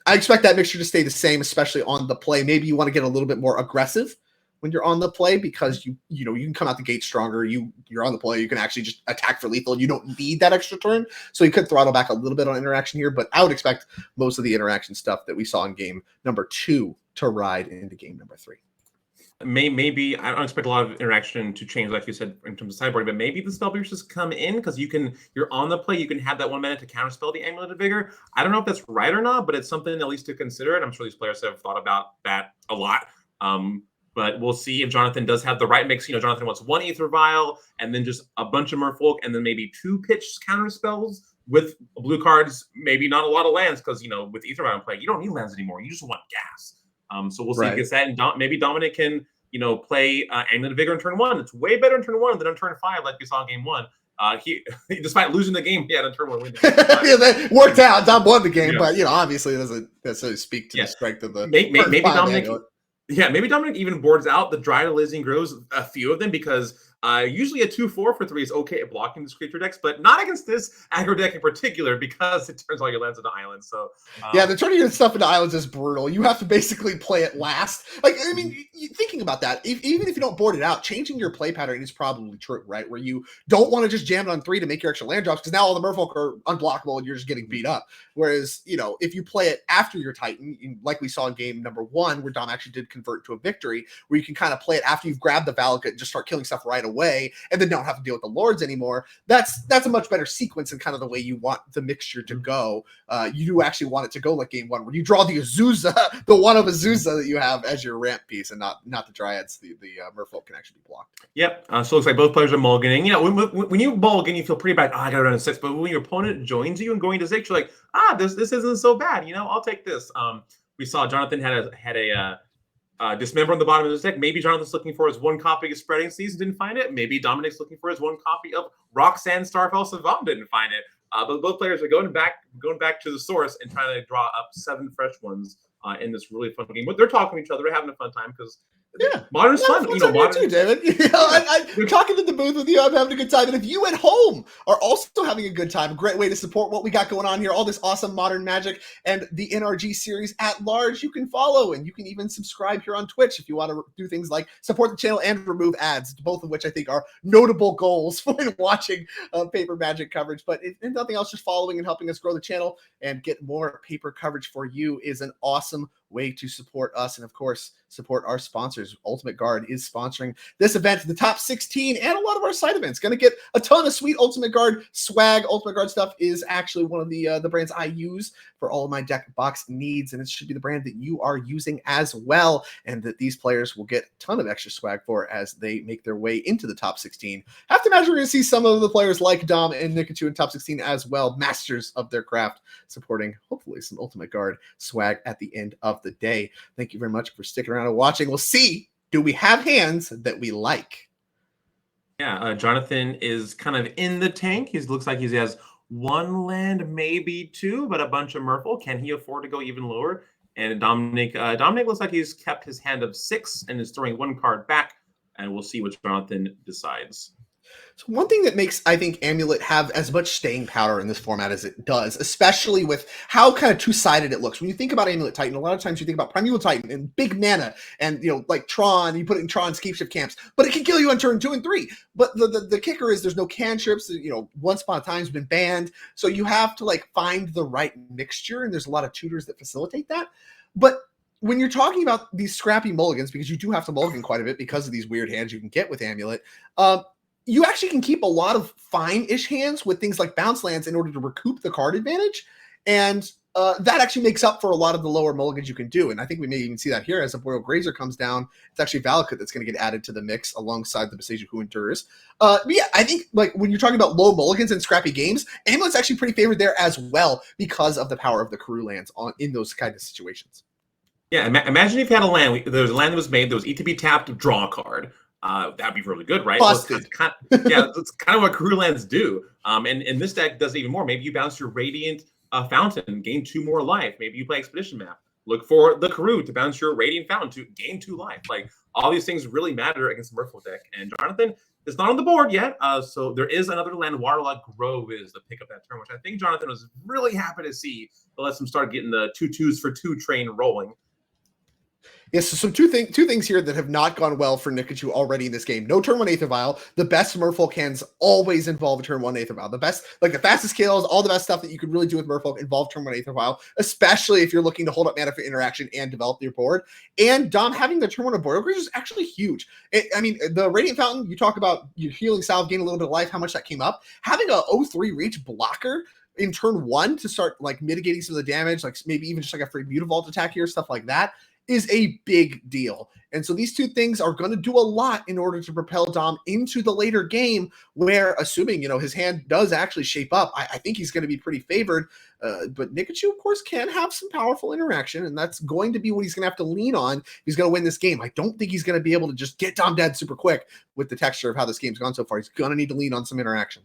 I expect that mixture to stay the same, especially on the play. Maybe you want to get a little bit more aggressive when you're on the play because you can come out the gate stronger. You're on the play. You can actually just attack for lethal. You don't need that extra turn. So you could throttle back a little bit on interaction here, but I would expect most of the interaction stuff that we saw in game number 2 to ride into game number 3. Maybe I don't expect a lot of interaction to change, like you said, in terms of sideboarding, but maybe the spell pierces come in because you're on the play. You can have that 1 minute to counterspell the Amulet of Vigor. I don't know if that's right or not, but it's something at least to consider. And I'm sure these players have thought about that a lot. But we'll see if Jonathon does have the right mix. Jonathon wants 1 Aether Vial and then just a bunch of Merfolk and then maybe 2 pitch counterspells with blue cards. Maybe not a lot of lands because with Aether Vial in play, you don't need lands anymore. You just want gas. So we'll see if he gets that. And maybe Dominic can, play Amulet of Vigor in turn 1. It's way better in turn 1 than on turn 5, like we saw in game 1. He despite losing the game, he had a turn 1 win. Yeah, that worked out. Dom won the game, but obviously it doesn't necessarily speak to the strength of the. Maybe Dominic. Maybe Dominic even boards out the Dryad, Ilysian Groves, a few of them, because usually a 2/4 for 3 is okay at blocking these creature decks, but not against this aggro deck in particular because it turns all your lands into islands. So the turning your stuff into islands is brutal. You have to basically play it last. Like, I mean, thinking about that, even if you don't board it out, changing your play pattern is probably true, right? Where you don't want to just jam it on 3 to make your extra land drops because now all the Merfolk are unblockable and you're just getting beat up. Whereas, if you play it after your Titan, like we saw in game number 1, where Dom actually did convert to a victory, where you can kind of play it after you've grabbed the Valak and just start killing stuff right away, and then don't have to deal with the Lords anymore. That's a much better sequence and kind of the way you want the mixture to go. You do actually want it to go like game 1, where you draw the Azusa, the one of Azusa that you have as your ramp piece, and not the Dryads. The Merfolk can actually be blocked. Yep. So it looks like both players are mulliganing. When you mulligan, you feel pretty bad. I got to run a 6, but when your opponent joins you and going to 6, you're like, this isn't so bad. I'll take this. We saw Jonathon had a Dismember on the bottom of his deck. Maybe Jonathan's looking for his 1 copy of Spreading Seas and didn't find it. Maybe Dominic's looking for his 1 copy of Roxanne Starfell Savant, didn't find it. But both players are going back to the source and trying to draw up 7 fresh ones in this really fun game. But they're talking to each other, they're having a fun time because modern's fun. Modern too, David. I'm talking in the booth with you. I'm having a good time. And if you at home are also having a good time, a great way to support what we got going on here, all this awesome modern magic and the NRG series at large, you can follow and you can even subscribe here on Twitch if you want to do things like support the channel and remove ads, both of which I think are notable goals when watching paper magic coverage. But if nothing else, just following and helping us grow the channel and get more paper coverage for you is an awesome way to support us and, of course, support our sponsors. Ultimate Guard is sponsoring this event, the top 16, and a lot of our side events. Going to get a ton of sweet Ultimate Guard swag. Ultimate Guard stuff is actually one of the brands I use for all of my deck box needs, and it should be the brand that you are using as well, and that these players will get a ton of extra swag for as they make their way into the top 16. Have to imagine we're going to see some of the players like Dom and Nikachu in top 16 as well, masters of their craft, supporting hopefully some Ultimate Guard swag at the end of the day. Thank you very much for sticking around and watching. We'll see, do we have hands that we like? Yeah, Jonathan is kind of in the tank. He looks like he has one land, maybe two, but a bunch of Merfolk. Can he afford to go even lower? And Dominic looks like he's kept his hand of 6 and is throwing one card back, and we'll see what Jonathan decides. So one thing that makes, I think, Amulet have as much staying power in this format as it does, especially with how kind of two-sided it looks. When you think about Amulet Titan, a lot of times you think about Primeval Titan and big mana and, you know, like Tron, you put it in Tron Scapeshift camps, but it can kill you on turn 2 and 3. But the kicker is there's no cantrips, you know, once upon a time has been banned. So you have to like find the right mixture, and there's a lot of tutors that facilitate that. But when you're talking about these scrappy mulligans, because you do have to mulligan quite a bit because of these weird hands you can get with Amulet, you actually can keep a lot of fine-ish hands with things like bounce lands in order to recoup the card advantage. And that actually makes up for a lot of the lower mulligans you can do. And I think we may even see that here as Arboreal Grazer comes down. It's actually Valakut that's going to get added to the mix alongside the Besiju Who Endures. But yeah, I think like when you're talking about low mulligans and scrappy games, Amulet's actually pretty favored there as well because of the power of the Karoo lands in those kind of situations. Yeah, imagine if you had a land. There was a land that was made that was ETB tapped, draw a card. That'd be really good, right? Busted. Yeah, it's kind of what Karoo lands do. And this deck does even more. Maybe you bounce your Radiant Fountain, gain 2 more life. Maybe you play Expedition Map. Look for the Karoo to bounce your Radiant Fountain to gain 2 life. Like, all these things really matter against the Merfolk deck. And Jonathan is not on the board yet. So there is another land. Waterlogged Grove is the pick of that turn, which I think Jonathan was really happy to see. It lets him start getting the 2/2s for 2 train rolling. Yes, so two things here that have not gone well for Nikachu already in this game. No turn 1 Aether Vial. The best Merfolk hands always involve a turn 1 Aether Vial. The best, like the fastest kills, all the best stuff that you could really do with Merfolk involve turn 1 Aether Vial, especially if you're looking to hold up mana for interaction and develop your board. And Dom having the turn 1 Arboreal Grazer is actually huge. I mean, the Radiant Fountain, you talk about your healing salve, gain a little bit of life, how much that came up. Having a 0-3 reach blocker in turn 1 to start like mitigating some of the damage, like maybe even just like a free Mutavault attack here, stuff like that, is a big deal. And so these two things are going to do a lot in order to propel Dom into the later game where, assuming, you know, his hand does actually shape up, I think he's going to be pretty favored. But Nikachu, of course, can have some powerful interaction, and that's going to be what he's going to have to lean on if he's going to win this game. I don't think he's going to be able to just get Dom dead super quick with the texture of how this game's gone so far. He's going to need to lean on some interaction.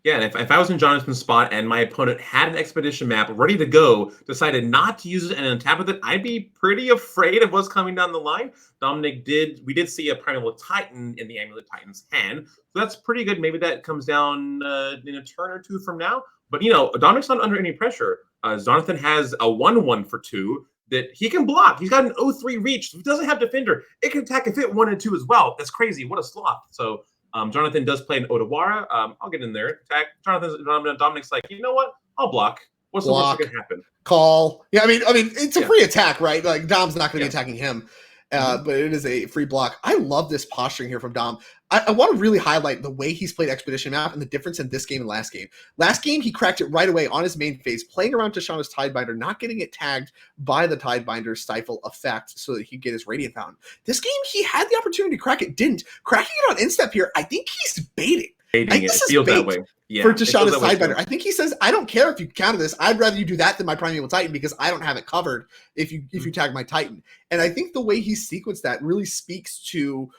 Yeah, and if I was in Jonathan's spot and my opponent had an expedition map ready to go, decided not to use it and untap with it, I'd be pretty afraid of what's coming down the line. We did see a Primeval Titan in the Amulet Titan's hand, so that's pretty good. Maybe that comes down in a turn or 2 from now. But, you know, Dominic's not under any pressure. Jonathan has a 1/1 for 2 that he can block. He's got an 0-3 reach. So he doesn't have Defender. It can attack if it 1 and 2 as well. That's crazy. What a sloth. So Jonathan does play an Otawara. I'll get in there. Attack. Dominic's like, you know what? I'll block. What's the worst that could happen? Call. Yeah, I mean, it's a free attack, right? Like Dom's not going to be attacking him, but it is a free block. I love this posturing here from Dom. I want to really highlight the way he's played Expedition Map and the difference in this game and last game. Last game, he cracked it right away on his main phase, playing around Tishana's Tidebinder, not getting it tagged by the Tidebinder Stifle effect so that he'd get his Radiant Fountain. This game, he had the opportunity to crack it, didn't. Cracking it on instep here, I think he's baiting. It feels that way. Yeah, for Tishana's Tidebinder. I think he says, I don't care if you counter this. I'd rather you do that than my Primeval Titan because I don't have it covered if you tag my Titan. And I think the way he sequenced that really speaks to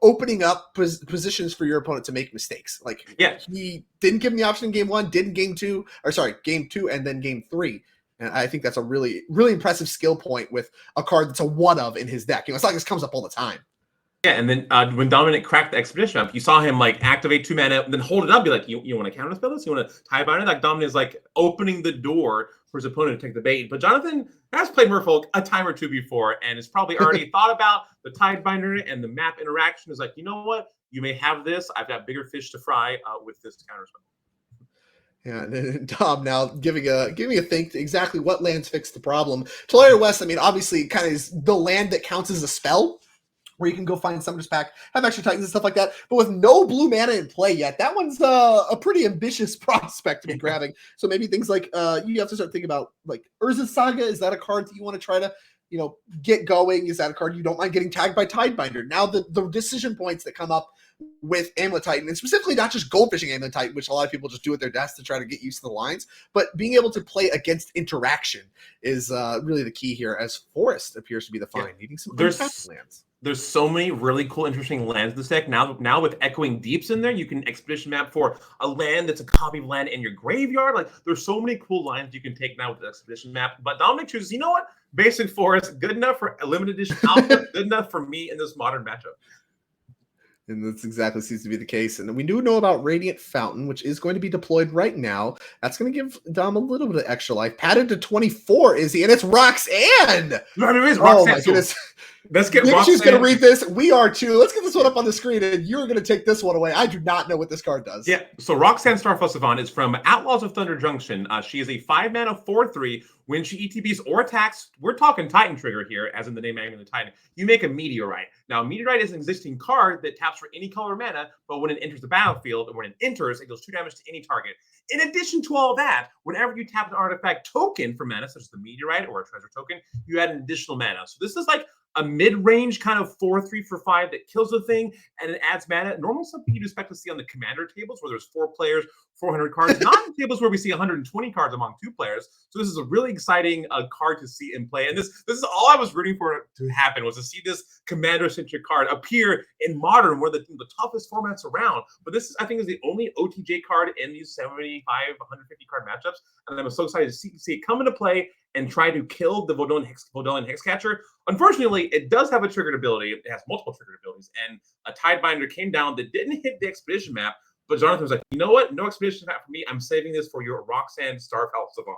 opening up positions for your opponent to make mistakes. Like, he didn't give him the option in game 1, didn't game 2, and then game 3. And I think that's a really, really impressive skill point with a card that's a one of in his deck. You know, it's like this comes up all the time. Yeah, and then when Dominic cracked the Expedition Map, you saw him like activate 2 mana, and then hold it up, be like, you want to counterspell this? You want to Tidebinder? Like Dominic is like opening the door for his opponent to take the bait. But Jonathan has played Merfolk a time or 2 before, and has probably already thought about the Tidebinder and the map interaction. Is like, you know what? You may have this. I've got bigger fish to fry with this counterspell. Yeah, and Dom now giving me a think to exactly what lands fix the problem. Tolaria West, I mean, obviously, kind of is the land that counts as a spell, where you can go find Summoner's Pack, have extra Titans and stuff like that. But with no blue mana in play yet, that one's a pretty ambitious prospect to be grabbing. So maybe things like you have to start thinking about like Urza's Saga. Is that a card that you want to try to get going? Is that a card you don't mind getting tagged by Tidebinder? Now the decision points that come up with Amulet Titan, and specifically not just goldfishing Amulet Titan, which a lot of people just do at their desk to try to get used to the lines, but being able to play against interaction is really the key here, as Forest appears to be the find, needing some untapped lands. There's so many really cool, interesting lands in this deck. Now with Echoing Deeps in there, you can expedition map for a land that's a copy of land in your graveyard. Like, there's so many cool lines you can take now with the expedition map. But Dominic chooses, you know what? Basic Forest, good enough for a limited edition alpha, good enough for me in this modern matchup. And that's exactly seems to be the case. And we do know about Radiant Fountain, which is going to be deployed right now. That's going to give Dom a little bit of extra life. Padded to 24, is he? And it's Roxanne! No, it is Roxanne. Oh, my goodness. Let's get Roxanne's going to read this. We are too. Let's get this one up on the screen, and you're going to take this one away. I do not know what this card does. Yeah, so Roxanne Starfall Savant is from Outlaws of Thunder Junction. She is a 5-mana 4/3. When she ETBs or attacks, we're talking Titan Trigger here, as in the name Amulet of Titan. You make a Meteorite. Now, Meteorite is an existing card that taps for any color mana, but when it enters the battlefield, and when it enters, it deals 2 damage to any target. In addition to all that, whenever you tap an artifact token for mana, such as the Meteorite or a treasure token, you add an additional mana. So this is like a mid-range kind of 4/3 for 5 that kills the thing and it adds mana. Normally something you'd expect to see on the commander tables where there's 4 players, 400 cards, not in tables where we see 120 cards among 2 players. So this is a really exciting card to see in play. And this is all I was rooting for to happen, was to see this commander-centric card appear in Modern, one of the toughest formats around. But this, I think, is the only OTJ card in these 75, 150 card matchups. And I'm so excited to see it come into play and try to kill the Vodalian Hexcatcher. Unfortunately, it does have a triggered ability. It has multiple triggered abilities. And a Tidebinder came down that didn't hit the expedition map. But Jonathan was like, you know what? No expedition map for me. I'm saving this for your Roxanne Starfall Savant.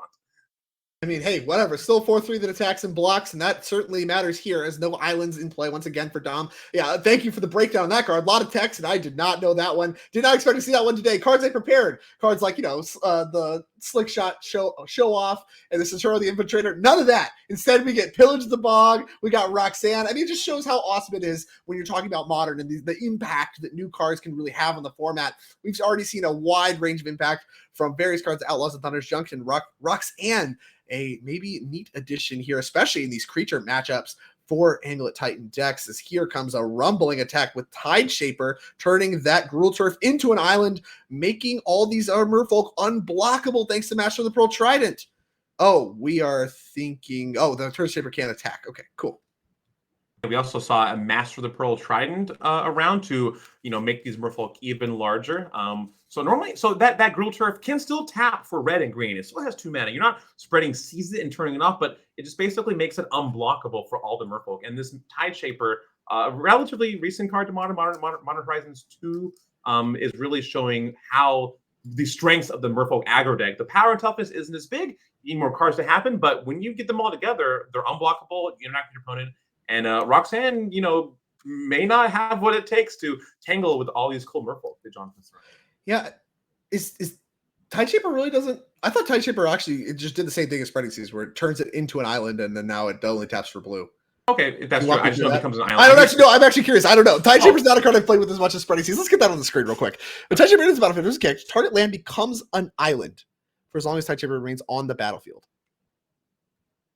I mean, hey, whatever. Still 4/3 that attacks and blocks, and that certainly matters here, as no islands in play once again for Dom. Yeah, thank you for the breakdown on that card. A lot of text, and I did not know that one. Did not expect to see that one today. Cards I prepared. Cards like, the Slick Shot show off, and the Centauro the Infiltrator. None of that. Instead, we get Pillage the Bog. We got Roxanne. I mean, it just shows how awesome it is when you're talking about Modern and the impact that new cards can really have on the format. We've already seen a wide range of impact from various cards, Outlaws of Thunder's Junction, Roxanne, a maybe neat addition here, especially in these creature matchups for Amulet Titan decks, as here comes a rumbling attack with Tide Shaper, turning that Gruul Turf into an island, making all these Merfolk unblockable thanks to Master of the Pearl Trident. Oh, we are thinking, the Tide Shaper can't attack. Okay, cool. We also saw a Master of the Pearl Trident around to, make these Merfolk even larger. So that Gruul Turf can still tap for red and green. It still has 2 mana. You're not spreading Seize It and turning it off, but it just basically makes it unblockable for all the Merfolk. And this Tide Shaper, a relatively recent card to Modern Horizons 2, is really showing how the strengths of the Merfolk aggro deck. The power and toughness isn't as big. You need more cards to happen, but when you get them all together, they're unblockable. You interact with your opponent. And Roxanne, may not have what it takes to tangle with all these cool Merfolk that Jonathan's running. Yeah. Is Tide Shaper really doesn't... I thought Tide Shaper actually it just did the same thing as Spreading Seas, where it turns it into an island, and then now it only taps for blue. Okay, if that's true. I just know it becomes an island. I don't actually know. I'm actually curious. I don't know. Tide Shaper's not a card I've played with as much as Spreading Seas. Let's get that on the screen real quick. But Tide Shaper is a battlefield. There's a catch. Target land becomes an island for as long as Tide Shaper remains on the battlefield.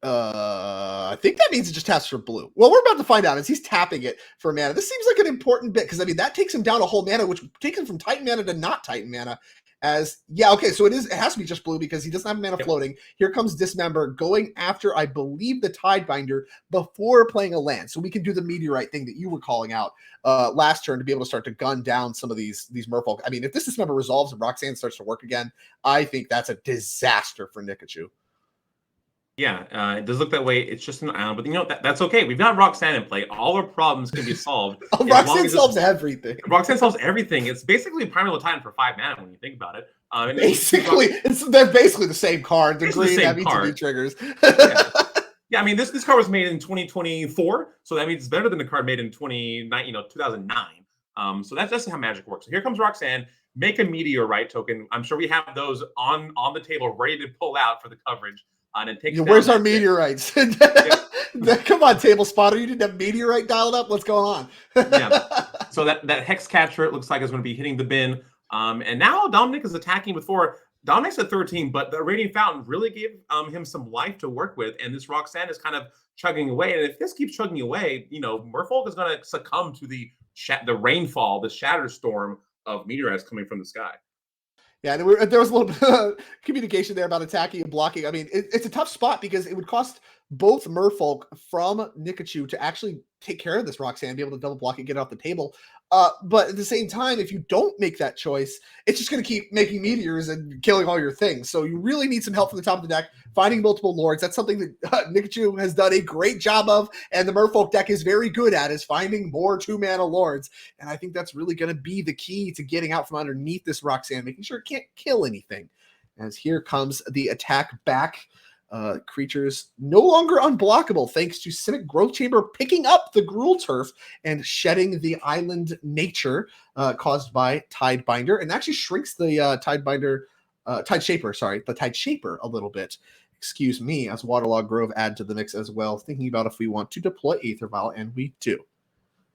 I think that means it just taps for blue. Well, we're about to find out as he's tapping it for mana. This seems like an important bit, because that takes him down a whole mana, which takes him from Titan mana to not Titan mana. So it has to be just blue because he doesn't have mana floating. Here comes Dismember going after, I believe, the Tidebinder before playing a land. So we can do the Meteorite thing that you were calling out last turn to be able to start to gun down some of these Merfolk. I mean, if this Dismember resolves and Roxanne starts to work again, I think that's a disaster for Nikachu. Yeah, it does look that way. It's just an island, but that's okay. We've got Roxanne in play. All our problems can be solved. Roxanne solves everything. Roxanne solves everything. It's basically a Primal Titan for 5 mana when you think about it. They're basically the same card. The green heavy to be triggers. Yeah, I mean this card was made in 2024, so that means it's better than the card made in 2009. So that's just how Magic works. So here comes Roxanne. make a Meteorite token. I'm sure we have those on the table ready to pull out for the coverage. And it takes where's our Meteorites? Come on, Table Spotter. You didn't have Meteorite dialed up? What's going on? Yeah. So that Hexcatcher, it looks like, is going to be hitting the bin. And now Dominic is attacking with 4. Dominic's at 13, but the Radiant Fountain really gave him some life to work with. And this Roxanne is kind of chugging away. And if this keeps chugging away, Merfolk is going to succumb to the rainfall, the shatter storm of meteorites coming from the sky. Yeah, there was a little bit of communication there about attacking and blocking. I mean, it's a tough spot because it would cost both Merfolk from Nikachu to actually take care of this Roxanne, be able to double block and get it off the table. But at the same time, if you don't make that choice, it's just going to keep making meteors and killing all your things. So you really need some help from the top of the deck, finding multiple lords. That's something that Nikachu has done a great job of, and the Merfolk deck is very good at, is finding more 2-mana lords. And I think that's really going to be the key to getting out from underneath this Roxanne, making sure it can't kill anything. As here comes the attack back. Creatures no longer unblockable thanks to Simic Growth Chamber picking up the Gruul Turf and shedding the island nature caused by Tidebinder, and actually shrinks the Tide Shaper a little bit. Excuse me, as Waterlogged Grove add to the mix as well, thinking about if we want to deploy Aether Vial, and we do.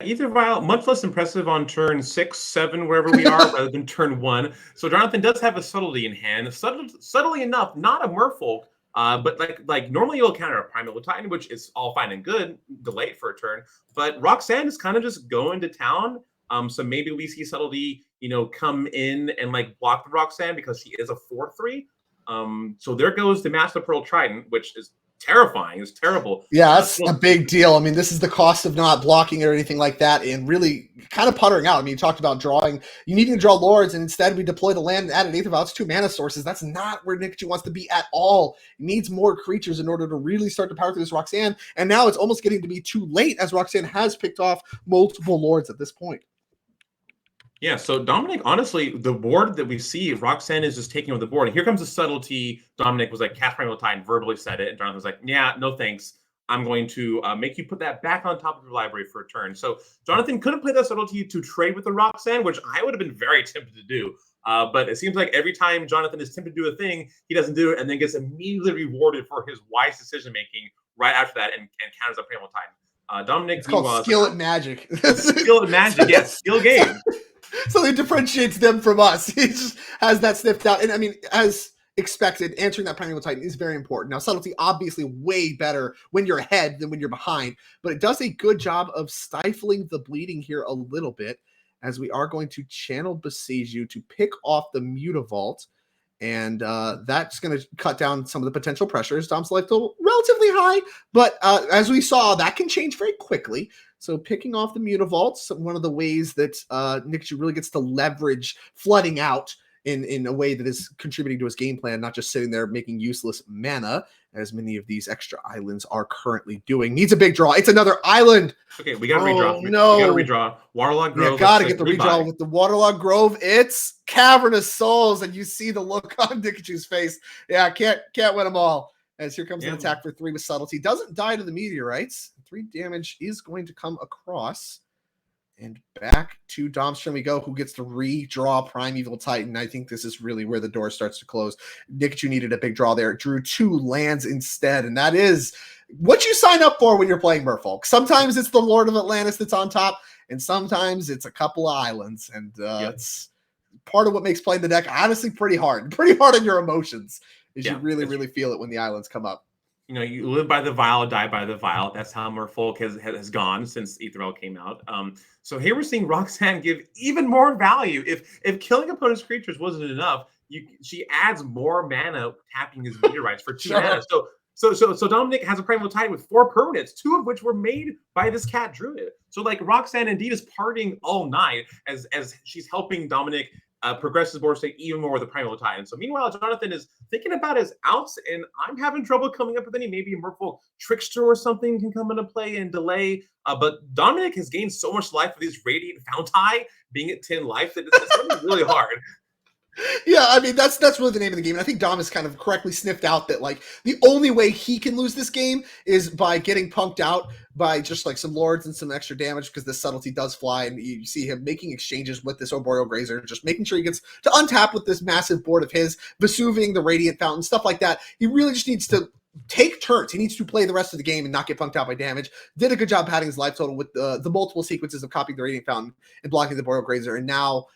Aether Vial, much less impressive on turn 6, 7, wherever we are, rather than turn 1. So Jonathan does have a Subtlety in hand. Subtly enough, not a Merfolk, but like normally you'll counter a Primal Titan, which is all fine and good, delayed for a turn. But Roxanne is kind of just going to town. So maybe we see Subtlety, come in and like block the Roxanne because she is a 4/3. So there goes the Master Pearl Trident, which is terrifying. It's terrible. Yeah, that's a big deal. I mean, this is the cost of not blocking it or anything like that, and really kind of puttering out. I mean, you talked about you needing to draw lords, and instead we deploy the land and added Aether Vial. It's 2 mana sources. That's not where Nikachu wants to be at all. He needs more creatures in order to really start to power through this Roxanne, and now it's almost getting to be too late, as Roxanne has picked off multiple lords at this point. Yeah, so Dominic, honestly, the board that we see, Roxanne is just taking over the board. And here comes the Subtlety. Dominic was like, cast Primal Titan, verbally said it. And Jonathan was like, yeah, no thanks. I'm going to make you put that back on top of your library for a turn. So Jonathan couldn't play that Subtlety to trade with the Roxanne, which I would have been very tempted to do. But it seems like every time Jonathan is tempted to do a thing, he doesn't do it and then gets immediately rewarded for his wise decision-making right after that and counters a Primal Titan. Dominic, it's called skill at magic. Skill at magic, yes, skill game. So it differentiates them from us. He just has that sniffed out. And I mean, as expected, answering that Primal Titan is very important. Now, Subtlety obviously way better when you're ahead than when you're behind, but it does a good job of stifling the bleeding here a little bit, as we are going to channel Besiju to pick off the Mutavault. And that's going to cut down some of the potential pressures. Dom's life total relatively high, but as we saw, that can change very quickly. So picking off the Mutavault, one of the ways that Nikachu really gets to leverage flooding out in a way that is contributing to his game plan, not just sitting there making useless mana, as many of these extra islands are currently doing. Needs a big draw. It's another island. Okay, we got to redraw. No. We got to redraw. Waterlogged Grove. Yeah, got to get the redraw with the Waterlogged Grove. It's Cavern of Souls, and you see the look on Nikachu's face. Yeah, can't win them all. As here comes an attack for 3 with Subtlety. Doesn't die to the meteorites. 3 damage is going to come across. And back to Domstrom we go, who gets to redraw Primeval Titan. I think this is really where the door starts to close. Nikachu needed a big draw there. It drew 2 lands instead, and that is what you sign up for when you're playing Merfolk. Sometimes it's the Lord of Atlantis that's on top, and sometimes it's a couple of islands. And it's part of what makes playing the deck honestly pretty hard. Pretty hard on your emotions, is you really feel it when the islands come up. You live by the vial, die by the vial. That's how Merfolk has gone since Aether Vial came out. So here we're seeing Roxanne give even more value. If killing opponent's creatures wasn't enough, she adds more mana tapping his meteorites for 2 mana. So Dominic has a Primal Titan with 4 permanents, 2 of which were made by this cat druid. So like Roxanne indeed is partying all night as she's helping Dominic progress his board state even more with the Primal Titan. So meanwhile, Jonathan is thinking about his outs, and I'm having trouble coming up with any. Maybe a Merfolk Trickster or something can come into play and delay. But Dominic has gained so much life with his Radiant Fountai being at 10 life that it's going to be really hard. Yeah, I mean that's really the name of the game. And I think Dom has kind of correctly sniffed out that like the only way he can lose this game is by getting punked out by just like some lords and some extra damage because the subtlety does fly, and you see him making exchanges with this Arboreal Grazer, just making sure he gets to untap with this massive board of his, Vesuving the Radiant Fountain, stuff like that. He really just needs to take turns. He needs to play the rest of the game and not get punked out by damage. Did a good job padding his life total with the multiple sequences of copying the Radiant Fountain and blocking the Arboreal Grazer, and now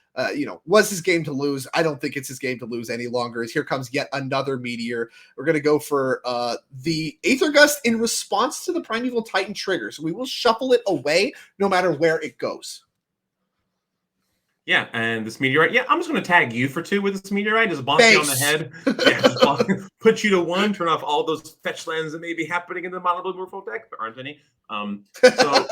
was his game to lose. I don't think it's his game to lose any longer. As here comes yet another meteor. We're going to go for the Aether Gust in response to the Primeval Titan trigger. So we will shuffle it away no matter where it goes. Yeah, and this meteorite. Yeah, I'm just going to tag you for 2 with this meteorite. Just bonk you on the head. Yeah, just put you to 1. Turn off all those fetch lands that may be happening in the Mono Blue Merfolk deck. There aren't any. So...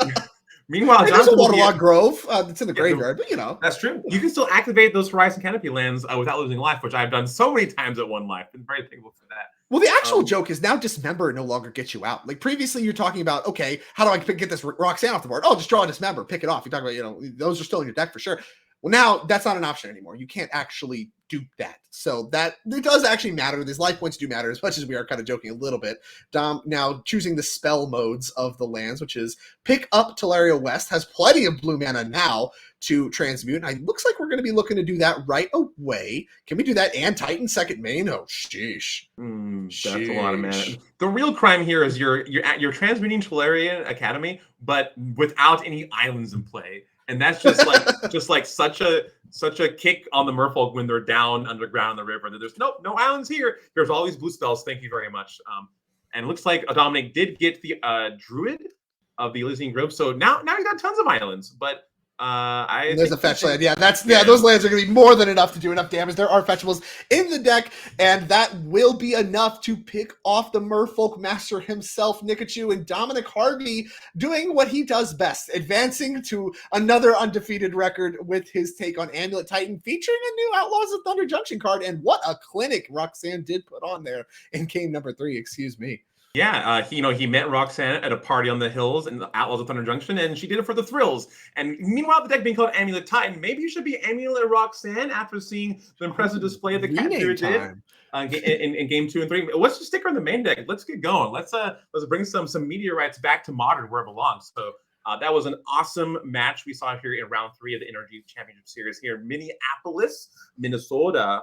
Meanwhile, there's a Waterlogged Grove that's in the graveyard, but that's true. You can still activate those Horizon Canopy lands without losing life, which I've done so many times at 1 life. Been very thankful for that. Well, the actual joke is now Dismember no longer gets you out. Like previously, you're talking about, okay, how do I get this Roxanne off the board? Oh, just draw a Dismember, pick it off. You talk about, those are still in your deck for sure. Well, now that's not an option anymore. You can't actually do that. So that it does actually matter. These life points do matter, as much as we are kind of joking a little bit. Dom now choosing the spell modes of the lands, which is pick up Teleria West, has plenty of blue mana now to transmute. And it looks like we're going to be looking to do that right away. Can we do that and Titan second main? Oh, sheesh. That's a lot of mana. The real crime here is you're transmuting Teleria Academy, but without any islands in play. And that's just like such a kick on the Merfolk when they're down underground in the river. There's no islands here. There's all these blue spells. Thank you very much. And it looks like Dominic did get the Druid of the Elysian Grove. So now he's got tons of islands. But there's a fetch land. Yeah, those lands are going to be more than enough to do enough damage. There are fetchables in the deck, and that will be enough to pick off the Merfolk Master himself, Nikachu, and Dominic Harvey doing what he does best, advancing to another undefeated record with his take on Amulet Titan, featuring a new Outlaws of Thunder Junction card. And what a clinic Roxanne did put on there in game number 3. Excuse me. Yeah, he met Roxanne at a party on the hills in the Outlaws of Thunder Junction, and she did it for the thrills. And meanwhile, the deck being called Amulet Titan, maybe you should be Amulet Roxanne after seeing the impressive display the Catcher did in game 2 and 3. Let's just stick her in the main deck. Let's get going. Let's bring some meteorites back to Modern where it belongs. So that was an awesome match we saw here in round 3 of the NRG Championship Series here in Minneapolis, Minnesota.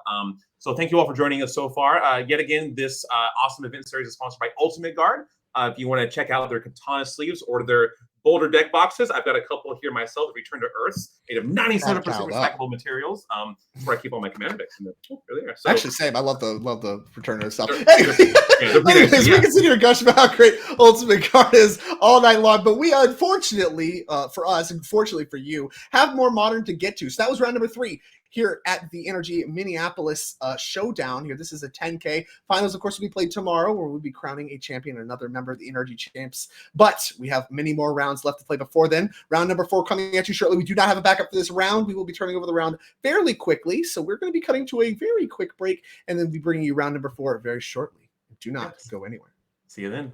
So thank you all for joining us so far. Yet again, this awesome event series is sponsored by Ultimate Guard. If you want to check out their Katana sleeves or their Boulder deck boxes, I've got a couple here myself that Return to Earths, made of 97% recyclable materials. That's where I keep all my commander decks. Really are. So, actually, same. I love the Return to Earth stuff. Anyways, we continue to gush about how great Ultimate Guard is all night long, but we unfortunately for us, and fortunately for you, have more Modern to get to. So that was round number 3. Here at the NRG Minneapolis Showdown. Here, this is a 10K. Finals, of course, will be played tomorrow, where we'll be crowning a champion, another member of the NRG Champs. But we have many more rounds left to play before then. Round number 4 coming at you shortly. We do not have a backup for this round. We will be turning over the round fairly quickly, so we're going to be cutting to a very quick break, and then be bringing you round number 4 very shortly. Do not go anywhere. See you then.